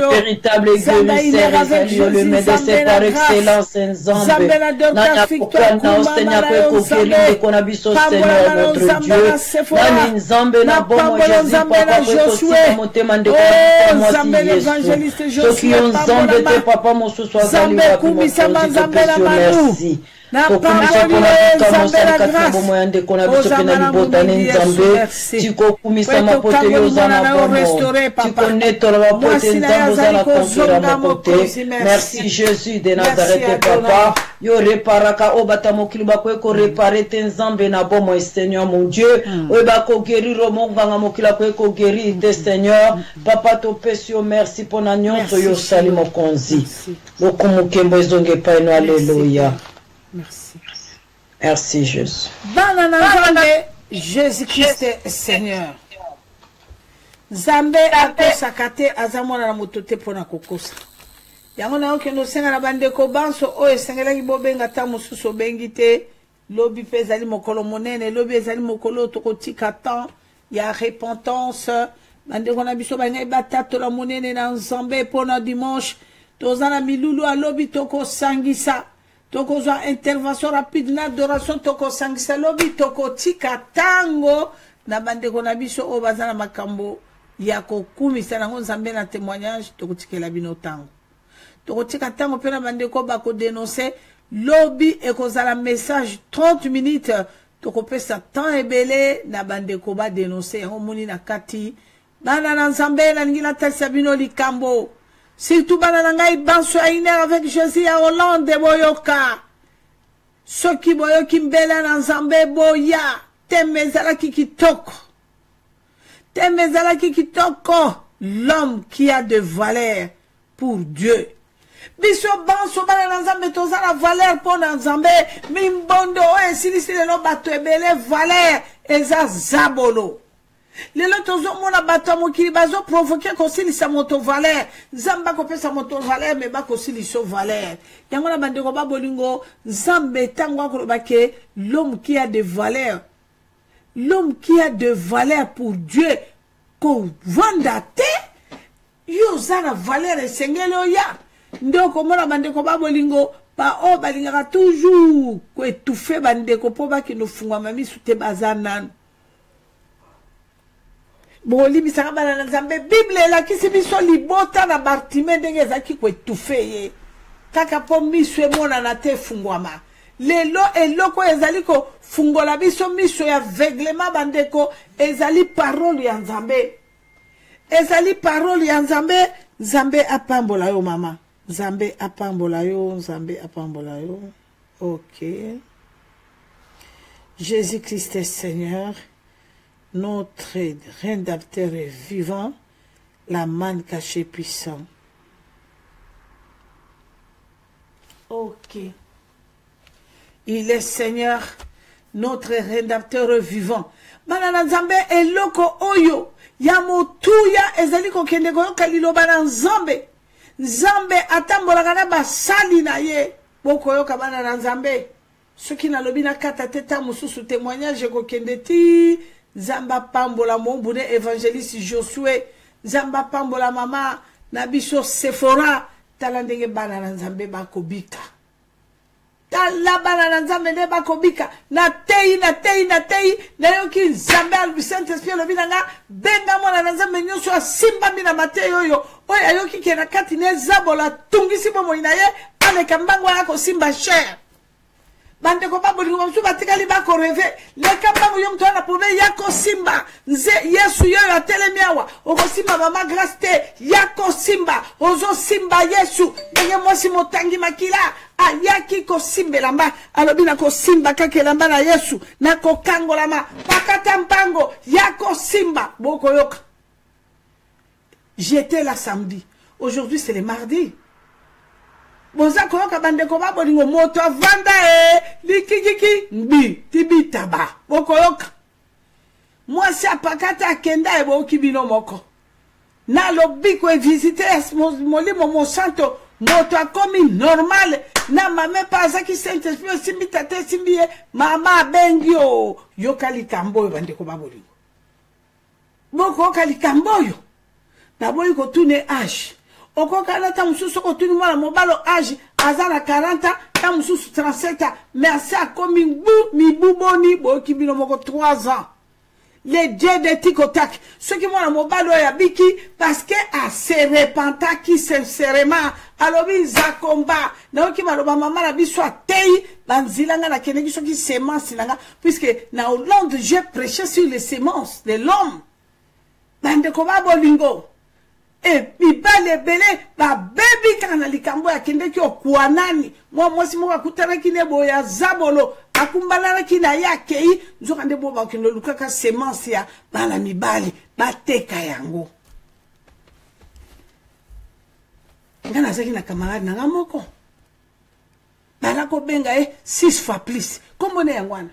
véritable guérisseur Isaïe, le médecin par excellence Nzambe. Nana pourquoi na ostenya kweko guérir qu'on a biso Seigneur notre Dieu. Nani Nzambe na bomo Jésus papa kweko sika motema ndeko na mwasi Yesu. Soki Nzambe te papa mosusu azali wapi mosusu merci. Na parole Nzambe la grâce kona biso pena libota Nzambe tiko kumisa mapote yoza na bomo tiko neto la mapote Nzambe za la konfira mapote. Merci Jésus de Nazareth papa yo reparaka obata mokili bakweko repare te Nzambe na bomo Seigneur mon Dieu oba ko guérir monganga mokila kweko guérir de Seigneur papa to pesio merci pona nyonso yo sali mokonzi lokumukembo ezonge pa eno alléluia. Merci. Merci Jésus. Jésus-Christ est Seigneur. Zambé akosakate azamona na motote pona kokosa. Yango na oke no senga na bandeko banso o esengela ki bobenga ta mususu bengite lobi pezali mokolo monene lobi ezali mokolo tokotika tan ya repentance bandeko na biso bangai batato la monene na Nzambe pona dimanche tozana milulu a lobi toko sangisa. Toko za intervention rapide na adoration toko sangisa lobi toko tika tango na bandeko na biso o bazana makambo ya kokumisa nango Nzambe na témoignage toko tikela bino tango toko tika tango pe na bandeko bako dénoncer lobi ekozala message 30 minutes toko pesa temps ebele na bandeko ba dénoncer yango moni na kati Bana Nzambe na ngina tasabino likambo. Surtout bana ngai banso aine avec Jésus à Hollande boyoka. Soki boyoki mbela na Nzambe boya. Temezala kitoko. Temezala kitoko. L'homme qui a de valeur pour Dieu. Biso banso bana na Nzambe toza la valeur pour na Nzambe. Mimbondo o esili no bato ebele valeur eza zabolo. Les lotos mona bato mokili bazo provoquer kosili sa moto valeur. Zamba ko pesa moto valeur mais ba kosili so valeur. Yango na bande ko ba bolingo Nzambe tango ko bake l'homme qui a de valeur. L'homme qui a de valeur pour Dieu ko vanda te yo zana valeur esengelo ya. Ndoko mona bande ko ba bolingo ba o balinga toujours ko étouffer bande ko po ba ki no fungwa mami sute bazana. Boli bisaka bana na Nzambe Bible la kisi biso libota na Bartime ndenge zaki ko étouffer kaka po miso mona na te fungwama lelo eloko ezali ko fungola biso miso ya aveuglement bandeko ezali parole ya Nzambe ezali parole ya Nzambe. Nzambe apambola yo mama, Nzambe apambola yo, Nzambe apambola yo. OK. Jésus-Christ est Seigneur, notre rédempteur est vivant, la manne cachée puissant. OK. Il est Seigneur, notre rédempteur vivant. Banana Nzambe eloko oyo ya motuya ezali ko kende ko kalilo bana Nzambe. Nzambe atambola kana basali na ye. Boko yo kabana na Nzambe. Soki na lobi na kata teta mususu témoignage ko kende ti Zamba pambola mombune évangéliste Josué. Zamba pambola mama na biso Sephora talandenge bana na Nzambe bakobika. Tala bana na Nzambe ne bakobika na tei na yoki Nzambe al Saint-Esprit lo binanga benga mona na Nzambe nyoso asimba mina mateyo oyo oyo ayoki kena kati ne zabola tungisi bomo inaye ale kambango yako simba cher. Bande ko babolingo bamusu batikali bako reve le kambango yo mtu ana pove yako simba nze Yesu yo atelemi awa oko simba mama grâce te yako simba ozo simba Yesu ndenge mosi motangi makila ayaki ko simbe lamba alobi na ko simba kake lamba na Yesu na ko kango lama pakata mpango yako simba boko yoka. J'étais là samedi, aujourd'hui c'est le mardi. Boza koyoka bande ko ba bolingo moto vanda likikiki mbi tibitaba boko yoka. Moi si apakata akenda e bo kibino moko na lobi ko visiter molimo mo santo moto akomi normal na mame paza ki Saint-Esprit simbi tate simbi mama bengio yokali kamboyo bande ko ba bolingo boko kali kamboyo na boyi ko tune âge. Oko kanata mususu ko tuni mwana mobalo âge azana 40 ta mususu 37 merci a komi mi boni bo kibino moko 3 ans. Les dieux de Tikotak, ceux qui mwana mobalo ya biki parce que a se repenta qui sincèrement alobi za combat na oki maloba mama na biso atei banzilanga na keneki soki semence langa puisque na Hollande j'ai prêché sur les semences de l'homme. Bande ko ba bolingo. Et mi bale bele ba baby kana likambo ya kende ki okuanani moi si mo akutara kine boya zabolo akumbala kina yake yi nzokande bo ba kino lukaka semence ya bala mi bale bateka yango ngana zaki na camarade na ngamoko bala ko benga 6 fois plus kombone yangwana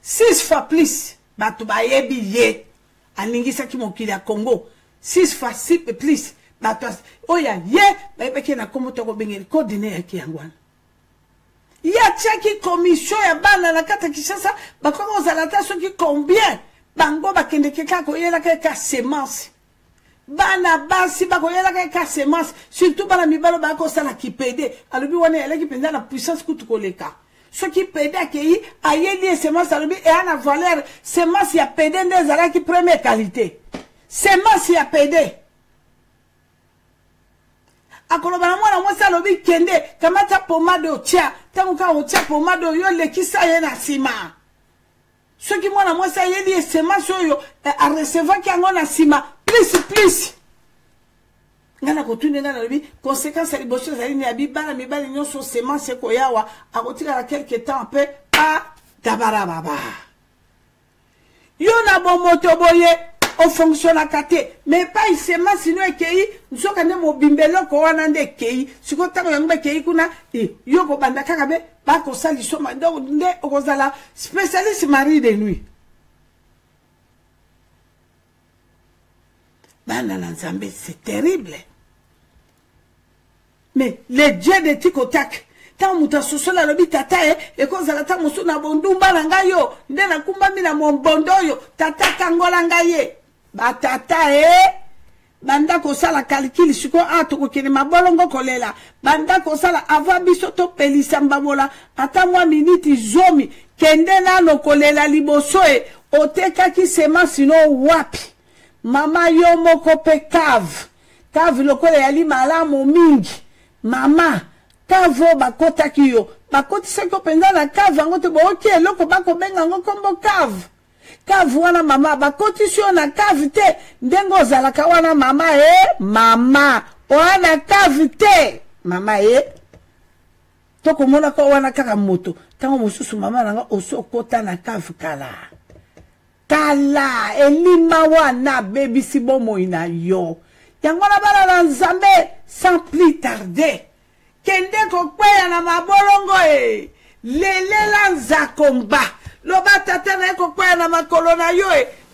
6 fois plus batu ba yebi ye aningisa ki mokili ya Congo 6 fois 6 plus batas oya ye baibeke na komoto ko bengeli coordinateur ki yangwana ya chaki commission ya bana na kata Kinshasa bakoko zalata soki combien bango bakende keka ko yela ka semence bana basi bako yela ka semence surtout bana mibalo bako sala ki pede alobi wana yela ki penda na puissance kutu koleka soki pede akei ayeli semence alobi e ana valeur semence ya pede ndezala ki première qualité. Semence ya pede. Akoloba na mwana mwasa lobi kende kamata pomade otia tangu ka otia pomade yo lekisa ye na sima. Soki mwana mwasa yeli semence yo a recevoir ki ngo na sima plus. Ngana kotune ngana lobi conséquence à liboso zali ni abi bana mi bali nyonso semence ko yawa akotika quelque temps après a tabara baba yo na bon moto boye o fonctionne à kate mais pas il semence sinon ekei nsoka ne mobimbelo ko wana nde kei siko tango yangbe kei kuna yo ko banda kaka be ba ko sali soma nde okozala spécialiste mari de nuit bana na Nzambe c'est terrible. Mais les dieux de Tikotak, tant muta sosola lobi tata et cause la ta musu na bondumba na ngayo, nde na kumba mi na mombondo yo, tata kangola ngaye. Ba tata banda ko sala calcul siko atoko kene mabolongo kolela. Banda ko sala avant biso to pelisa mbabola, ata mwa minute zomi, kende na no kolela liboso oteka ki sema sino wapi. Mama yo moko pe cave lokole yali malamu mingi. Mama, kavo bakota kiyo. Bakoti seko penza na kave angote bo oke loko bako benga ngo kombo kave. Kave wana mama bakoti sio na kave te. Ndengo zalaka wana mama mama. Wana kave te. Mama Toko mona ko wana kaka moto. Tango mususu mama nanga oso kota na kave kala. Kala elima wana baby si bomo ina yo. Yangwana bala na Nzambe sans plus tarder. Kende kokweya na mabolongo lele la nzakomba. Loba tata na kokweya na makolona yo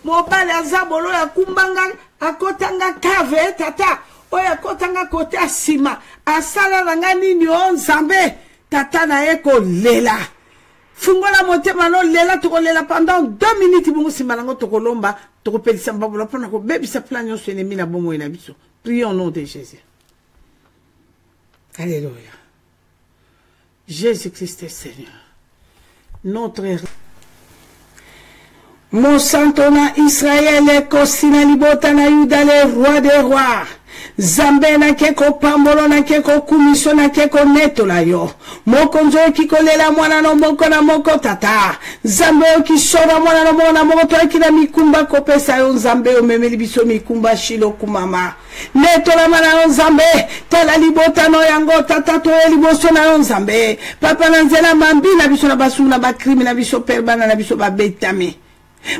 mobale azabolo ya kumbanga akotanga kave tata. Oya kotanga kote asima. Asala na ngani ni Nzambe. Tata na eko lela. Fungola motema no lela toko lela pendant 2 minutes bungu simalango toko lomba toko pelisa mbabula pona ko bebi sa plan yo sene mina bomo ina biso. Prions au nom de Jésus. Alléluia. Jésus-Christ est Seigneur. Notre Mon santona Israël est Kosina Libota na Yuda le roi des rois. Zambe na keko pambolo na keko kumiso na keko neto la yo. Moko nzo kikolela mwana no moko na moko tata. Zambe okisora mwana no moko na moko to akina mikumba kopesa yo Zambe o memeli biso mikumba shilo kumama. Neto la mana yo Zambe. Tala libota no yango tata to liboso na yo Zambe. Papa na nzela mambi na biso na basu na bakrimi na biso perbana na biso babetami.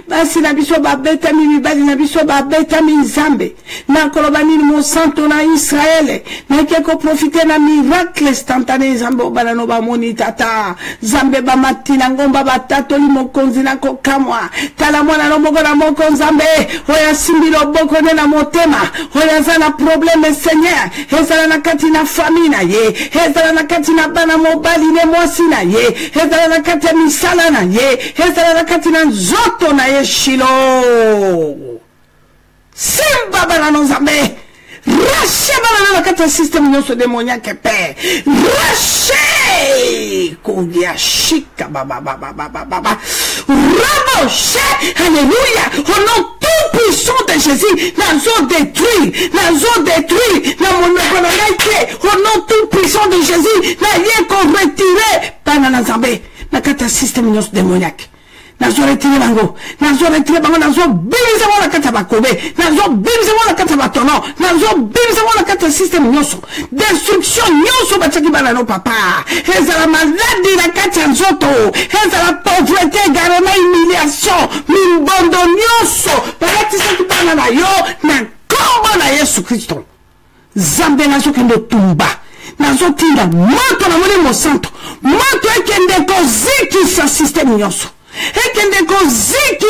Basi na biso babetami mibali na biso babetami Nzambe na kolobani ni mosanto na Israël na keko profiter na miracle instantané Nzambe obala no bamoni tata Nzambe ba matina ngomba batato li mokonzi na kokamwa tala mwana no moko na moko Nzambe oya simbilo boko na motema oya zana problème Seigneur ezala na kati na famille na ye ezala na kati na bana mobali ne mwasi na ye ezala na kati ya misala na ye ezala na kati na nzoto na yeshilo simba bana no Nzambe rache bana na kata système nyonso démoniaque pe rache kongia shika baba raboche alléluia au nom tout puissant de Jésus nazo détruit na monoko na ngai au nom tout puissant de Jésus na yeko retirer bana na Nzambe na kata système nyonso démoniaque. Nazo retire bango, nazo bimisa wala kata bakobe, nazo bimisa wala kata batono, nazo bimisa wala kata système nyoso, destruction nyoso bataki bana no papa, ezala maladie na kata nzoto, ezala pauvreté, garema humiliation, mimbondo nyoso, bakati saki bana na yo, na kombo na Yesu Kristo, Zambe nazo kendo tumba, nazo tinda, moto na mone mo santo, moto ekende kozikisa système nyoso. Et qu'il ne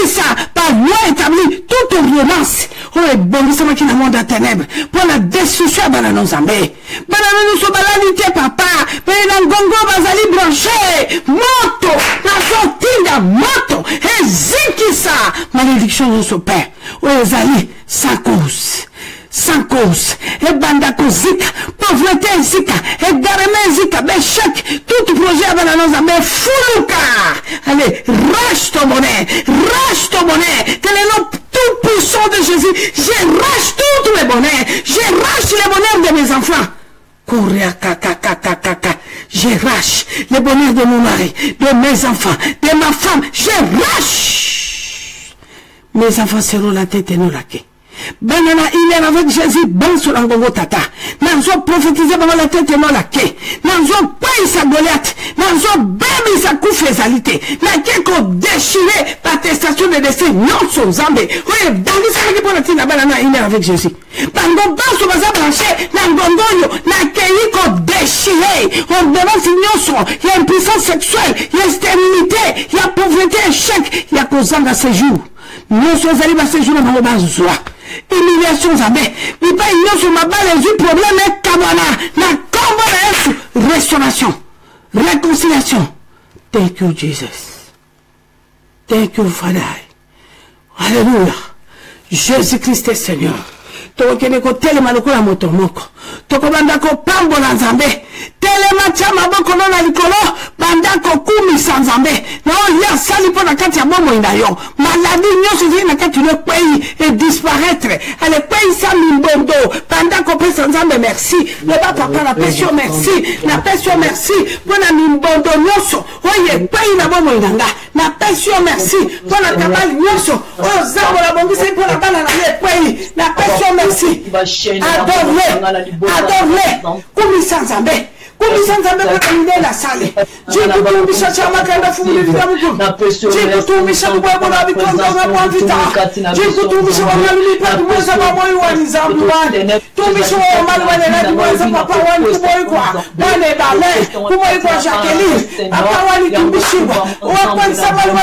ça par loi établie toute violence. Oh, et bon, ça m'a qui n'a monde à ténèbres. Pour la destruction, banano Nzambe. Banano nous sommes balanité, papa. Banano gongo bazali branché. Moto. La sortie moto. Et ziki ça. Malédiction nous sommes père. Oh, ezali, sans cause. Sans cause, et bandako zika, pauvreté zika, et gareme zika, béchec, tout projet à Banano mais foulouka. Allez, rache ton monnaie, tel est le tout puissant de Jésus, je rache toutes les bonnets, je rache les bonheurs de mes enfants. Kouria kaka, je rache les bonheurs de mon mari, de mes enfants, de ma femme, je rache. Mes enfants seront la tête et non la queue. banana il avec Jésus ban sur l'angongo tata nanzo prophétiser par la tête et non la quai nanzo paye sa Goliath nanzo baby sa koufezalité na keko déchiré l'attestation de décès non son zambé oui dans les pour la tina banana il avec Jésus bango ban sur baza branché nangongo yo na keiko déchiré on demande signoso il y a une puissance sexuelle il y a stérilité il y a pauvreté échec il y a kozanga séjour nous sommes allés à séjour dans le bas humiliation zambé il pas il sur ma balle les problème est kabana na combo restauration réconciliation. Thank you Jesus, thank you Father, alléluia. Jésus Christ est Seigneur. Tokene ko telema lokola moto moko tokobanda ko pambola nzambe telema chama boko na likolo banda ko kumi sanzambe na ya sali po na kati ya bomo inayo maladi nyoso zili na kati le pays et disparaître ale pays sa mimbondo banda ko pesa nzambe merci le papa la passion merci la passion merci po na mimbondo nyoso oye pays na bomo inanga na passion merci po na kabali nyoso o zabo la bongisi po na bana na le pays na passion merci. Adore-le, comme sans zambé. Comme sans zambé, comme la salle. J'ai tout mis sur ma canne fou, les vidames. J'ai tout mis sur moi, mon ami, comme dans un bon vita. J'ai tout mis sur ma malle, pas de moi, ça va moi, ou un zambouane. Tout mis sur ma malle, du moins, ça va pas one, tout moi, quoi. One est balai, tout moi, quoi, Jacqueline. À part one, tout mis sur moi. Ou à quoi ça va, ou à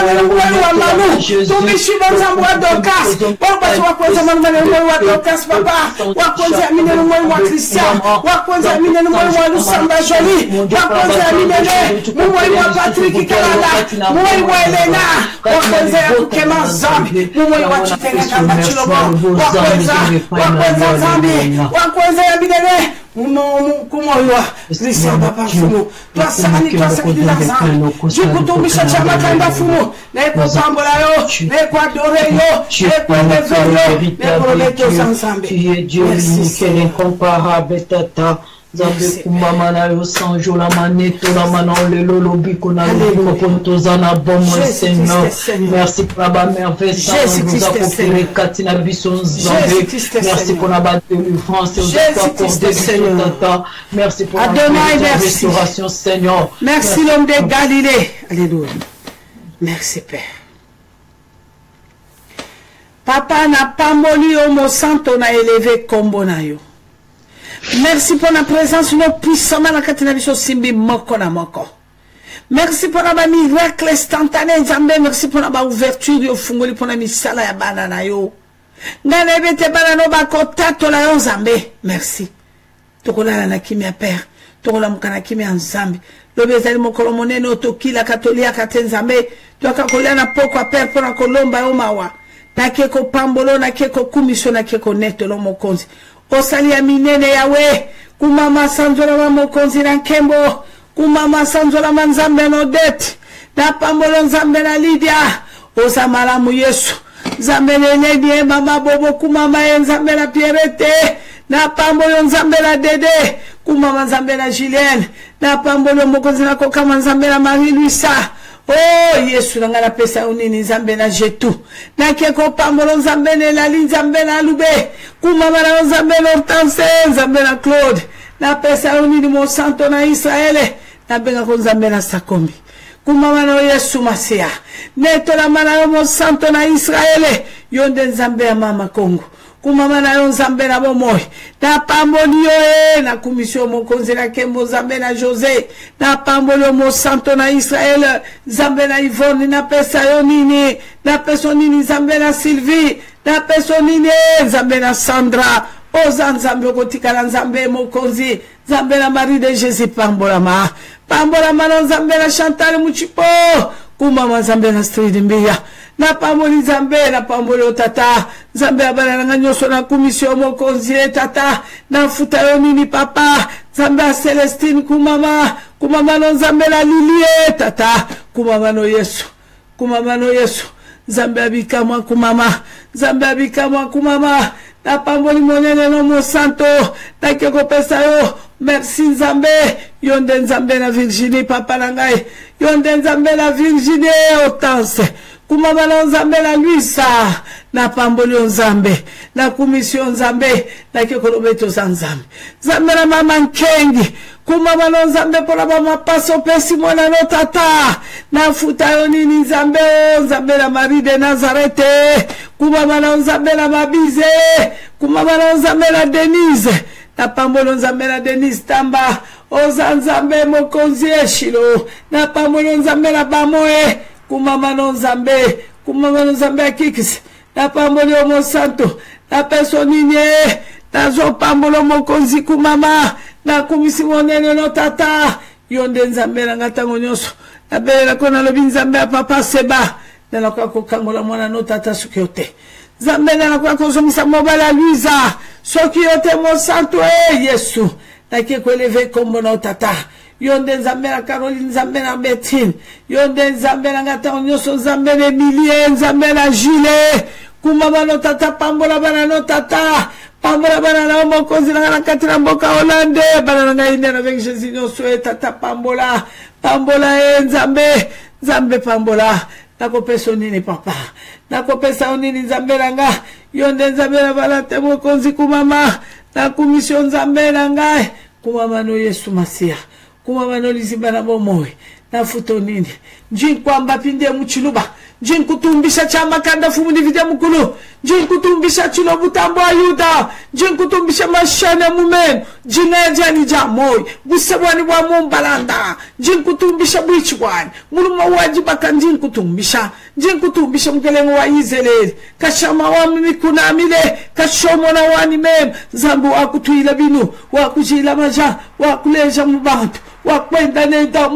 Malou. Tout mis sur dans un bois de casse. Pourquoi tu vas quoi, ça va, ou à casse, papa. Wakonza mineno mwa Christian, wakonza mineno mwa Lusamba Jolie, wakonza mineno mwa Patrick Kalala, mwa Elena, wakonza Kema Zambi, mwa Chitene Kamba Chilobo, wakonza Zambi, wakonza mineno kumoywa Christian papa fumo toi sani toi sakili la zambi jikutumisha chama kanda fumo na eko pambola yo na eko adore yo na eko lever yo na eko leto sansambe tu es Dieu nickel incomparable tata Zambe kumamana yo sanjo la maneto la manon le lolobi kona lo kontozana bon mon Seigneur merci pour la merveille ça nous a offert katina bison Zambe merci pour la délivrance et tata merci pour la restauration Seigneur merci l'homme de Galilée alléluia merci Père papa n'a pas moli homo santo na élevé kombo na yo. Merci pour la présence de puissants dans la catégorie Simbi Moko na Moko. Merci pour la miracle instantané Nzambe. Merci pour la ouverture yo fungoli pour la misala ya banana yo. Ngane bete banano ba kontato la yo Nzambe. Merci. Tokola na kimia père. Tokola mukana kimia Nzambe. Lobezali mokolo monene otokila katolia kate Nzambe. Toka kolia na poko père pour la kolomba yo mawa. Na keko pambolo na keko kumiso na keko neto lo mokonzi. Osali ya minene yawe, kumama sanzola wa mokonzi na nkembo, kumama sanzola manzambe no det, na pambolo nzambe na Lydia, osa malamu Yesu, nzambe nenye mama bobo kumama ye nzambe na Pierrette, na pambolo nzambe na Dede, kumama nzambe na Julienne, na pambolo mokonzi na kokama nzambe na Marie-Louisa, oh Yesu ngala pesa unini nzambe na jetu na keko pamolo nzambe na Lali nzambe na Lube kumama na nzambe na Hortense nzambe na Claude na pesa unini mo santo na Israele na benga ko nzambe na Sakombi kumama na Yesu Masia neto la mana mo santo na Israele yonde nzambe ya mama Kongo kumama na nzambe na bomoy na pambolio na komisio mokonzi na kembo nzambe na José na pambolio mo santo na Israel nzambe na Yvonne na pesa yo nini na pesa nini nzambe na Sylvie na pesa nini nzambe na Sandra oza nzambe kotikala nzambe mokonzi nzambe na Marie de Jésus pambola ma na nzambe na Chantal Muchipo kumama nzambe na Street Mbia na pamboli nzambe na pamboli tata nzambe abana na nyoso na komisio mokonzi tata na futa yo nini papa nzambe a Celestine kumama no nzambe na Lilie tata kumama no Yesu nzambe abikamwa kumama nzambe abikamwa kumama na pamboli monene no mo santo na keko pesa yo merci nzambe yonde nzambe na Virginie papa na ngai yonde nzambe na Virginie Hortense kumamana nzambe la luisa na pamboli nzambe na commission nzambe na kekolobeto nzambe nzambe na mama nkengi kumamana nzambe pola mama paso pesi mwana no tata na futa nini nzambe nzambe la Marie de Nazareth kumamana nzambe la Mabize kumamana nzambe la Denise na pambolo nzambe la Denise Tamba oza nzambe mokonzi eshilo na pambolo nzambe la Bamoe kumamana nzambe akikisi na pambolo mo santo na personinye na zo pambolo mokonzi kumama na kumisi monene no tata yonde nzambe na ngatango nyoso na bela kona lobi nzambe papa seba na kwa kokangola mwana no tata sukiote nzambe na kwa kozomisa mobala Luisa sokiote mo santo Yesu na ke eleve kombo no tata yonde nzambe na Caroline nzambe na Betine yonde nzambe na ngatango nyoso nzambe na Emilie nzambe na Jules kumama no tata pambola bana no tata pambola bana na mokonzi na katira mboka Hollande bana na inde na avec Jésus no souhaita tata pambola nzambe pambola nakopesa nini papa nakopesa nini nzambe nanga yonde nzambe na bana te mokonzi kumama na commission nzambe nanga kumama no Yesu Masia kumama no liziba na bomoe na futo nini njinkwamba pinde muchiluba njin kutumbisha chama kanda fumuni vidya mukulu njin kutumbisha chilo butambo ayuda njin kutumbisha mashane mumen jineja ni jamoy busabwani wa mumbalanda njin kutumbisha bwichwani muluma wajibaka njin kutumbisha mkelengo wa Israeli kashama wa mikunamile kashomo na wani mem zambu akutuila binu wakujila maja wakuleja mubantu wakwenda nenda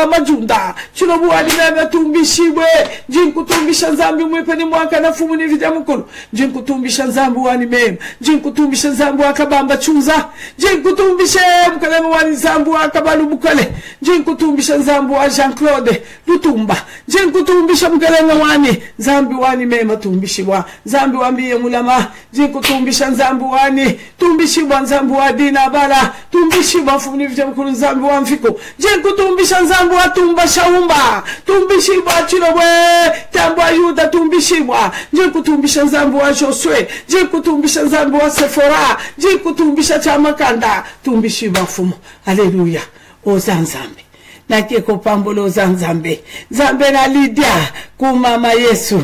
majunda chilobu alinana tumbishibwe jinkutumbisha nzambi mwepeni mwaka na fumu ni vidya mukulu jinkutumbisha nzambi wani mema jinkutumbisha nzambi wakabamba chuza jinkutumbisha mkalema wani nzambi wakabalu mukale jinkutumbisha nzambi wa Jean-Claude Lutumba jinkutumbisha mkalema wani nzambi wani mema tumbishibwa nzambi wambiye mulama jinkutumbisha nzambi wani tumbishibwa nzambi wa Dina Bala tumbishibwa fumu ni vidya mukulu nzambi wa mfiko jinkutumbisha nzambi wa Tumba Shaumba tumbishibwa chilobwe tambwa Yuda tumbishibwa jinkutumbisha nzambi wa Josue jinkutumbisha nzambi wa Sephora jinkutumbisha chamakanda tumbishibwa fumu haleluya ozanzambe nakeko pambolo zanzambe nzambe na Lydia kumama Yesu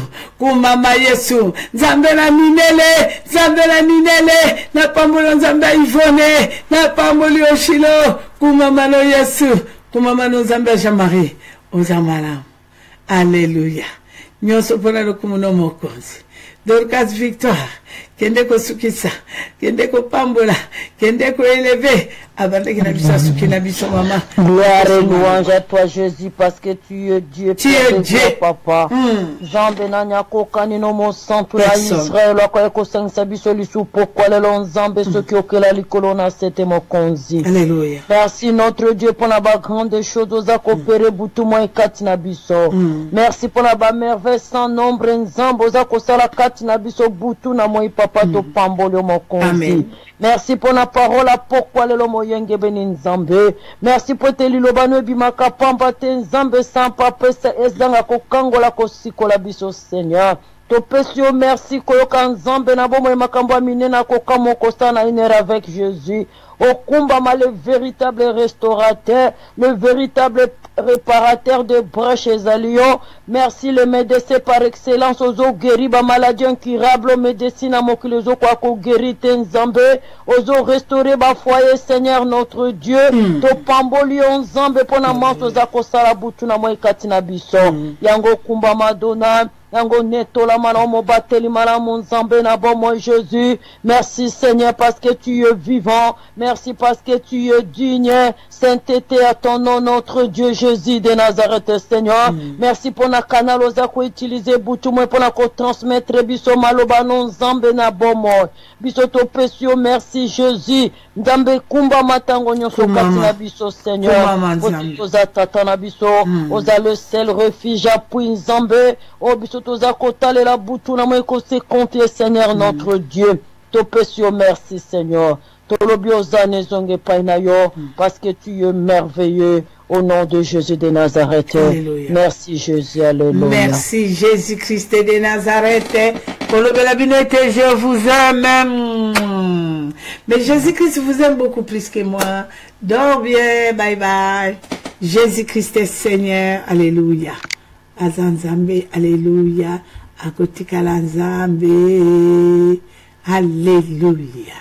nzambe na Ninele na pambolo nzambe Ivone na pambolo Yoshilo kumama no Yesu kumama no nzambe Jean-Marie ozamala haleluya nyoso pona lokumuno mokonzi Dorcas Victoire kende ko sukisa kende ko pambola kende ko élever abandaki na bisa sukina biso mama. Gloire et louange à toi Jésus parce que tu es Dieu, papa. Zambe na nyako kanino mo santo ya Israël ko ko sangsa biso lisu pourquoi le lonzambe ce qui okela likolo na sete mokonzi. Alléluia. Merci notre Dieu pour la grande chose aux akopere butu mo ikati na biso. Merci pour la merveille sans nombre nzambo aux akosala kati na biso butu na mo papa to pambolo mokonzi. Amen. Merci pour la parole à pourquoi le lomo yenge beni nzambe. Merci pour te lilobano bimaka pamba te nzambe sans papa se ezanga ko kangola ko sikola biso Seigneur. To pesio merci koyoka nzambe na bomo makambo aminena ko kamo kostana inere avec Jésus. Okumba ma le véritable restaurateur, le véritable réparateur de brèches et lions. Merci le médecin par excellence aux eaux guéris, ba maladie incurable, médecine à mokilezo kwa ko guéri tenzambe, aux eaux restaurer ba foyer Seigneur notre Dieu. To pamboli nzambe pona manso za kosala butu na mo ikati na biso. Yango kumba madonna yango netola mana mo bateli mana mon nzambe na bon moi Jésus. Merci Seigneur parce que tu es vivant. Merci parce que tu es digne. Sainteté à ton nom notre Dieu Jésus de Nazareth Seigneur. Merci pour na canal ozako utiliser butu moi pour na ko transmettre biso maloba non nzambe na bon moi. Biso to pesio merci Jésus. Nzambe kumba matango nyoso kati na biso Seigneur. Oza tata na biso. Oza le seul refuge appui nzambe. O biso toza kotale la butu na moi ko se compter Seigneur notre Dieu. Topesio merci Seigneur. Tolobiozane zonge painayo parce que tu es merveilleux au nom de Jésus de Nazareth. Alléluia. Merci Jésus, alléluia. Merci Jésus-Christ de Nazareth. Je vous aime. Mais Jésus-Christ vous aime beaucoup plus que moi. Dors bien, bye bye. Jésus-Christ est Seigneur, alléluia. Azanzambe, alléluia. Akotika la Nzambe, alléluia.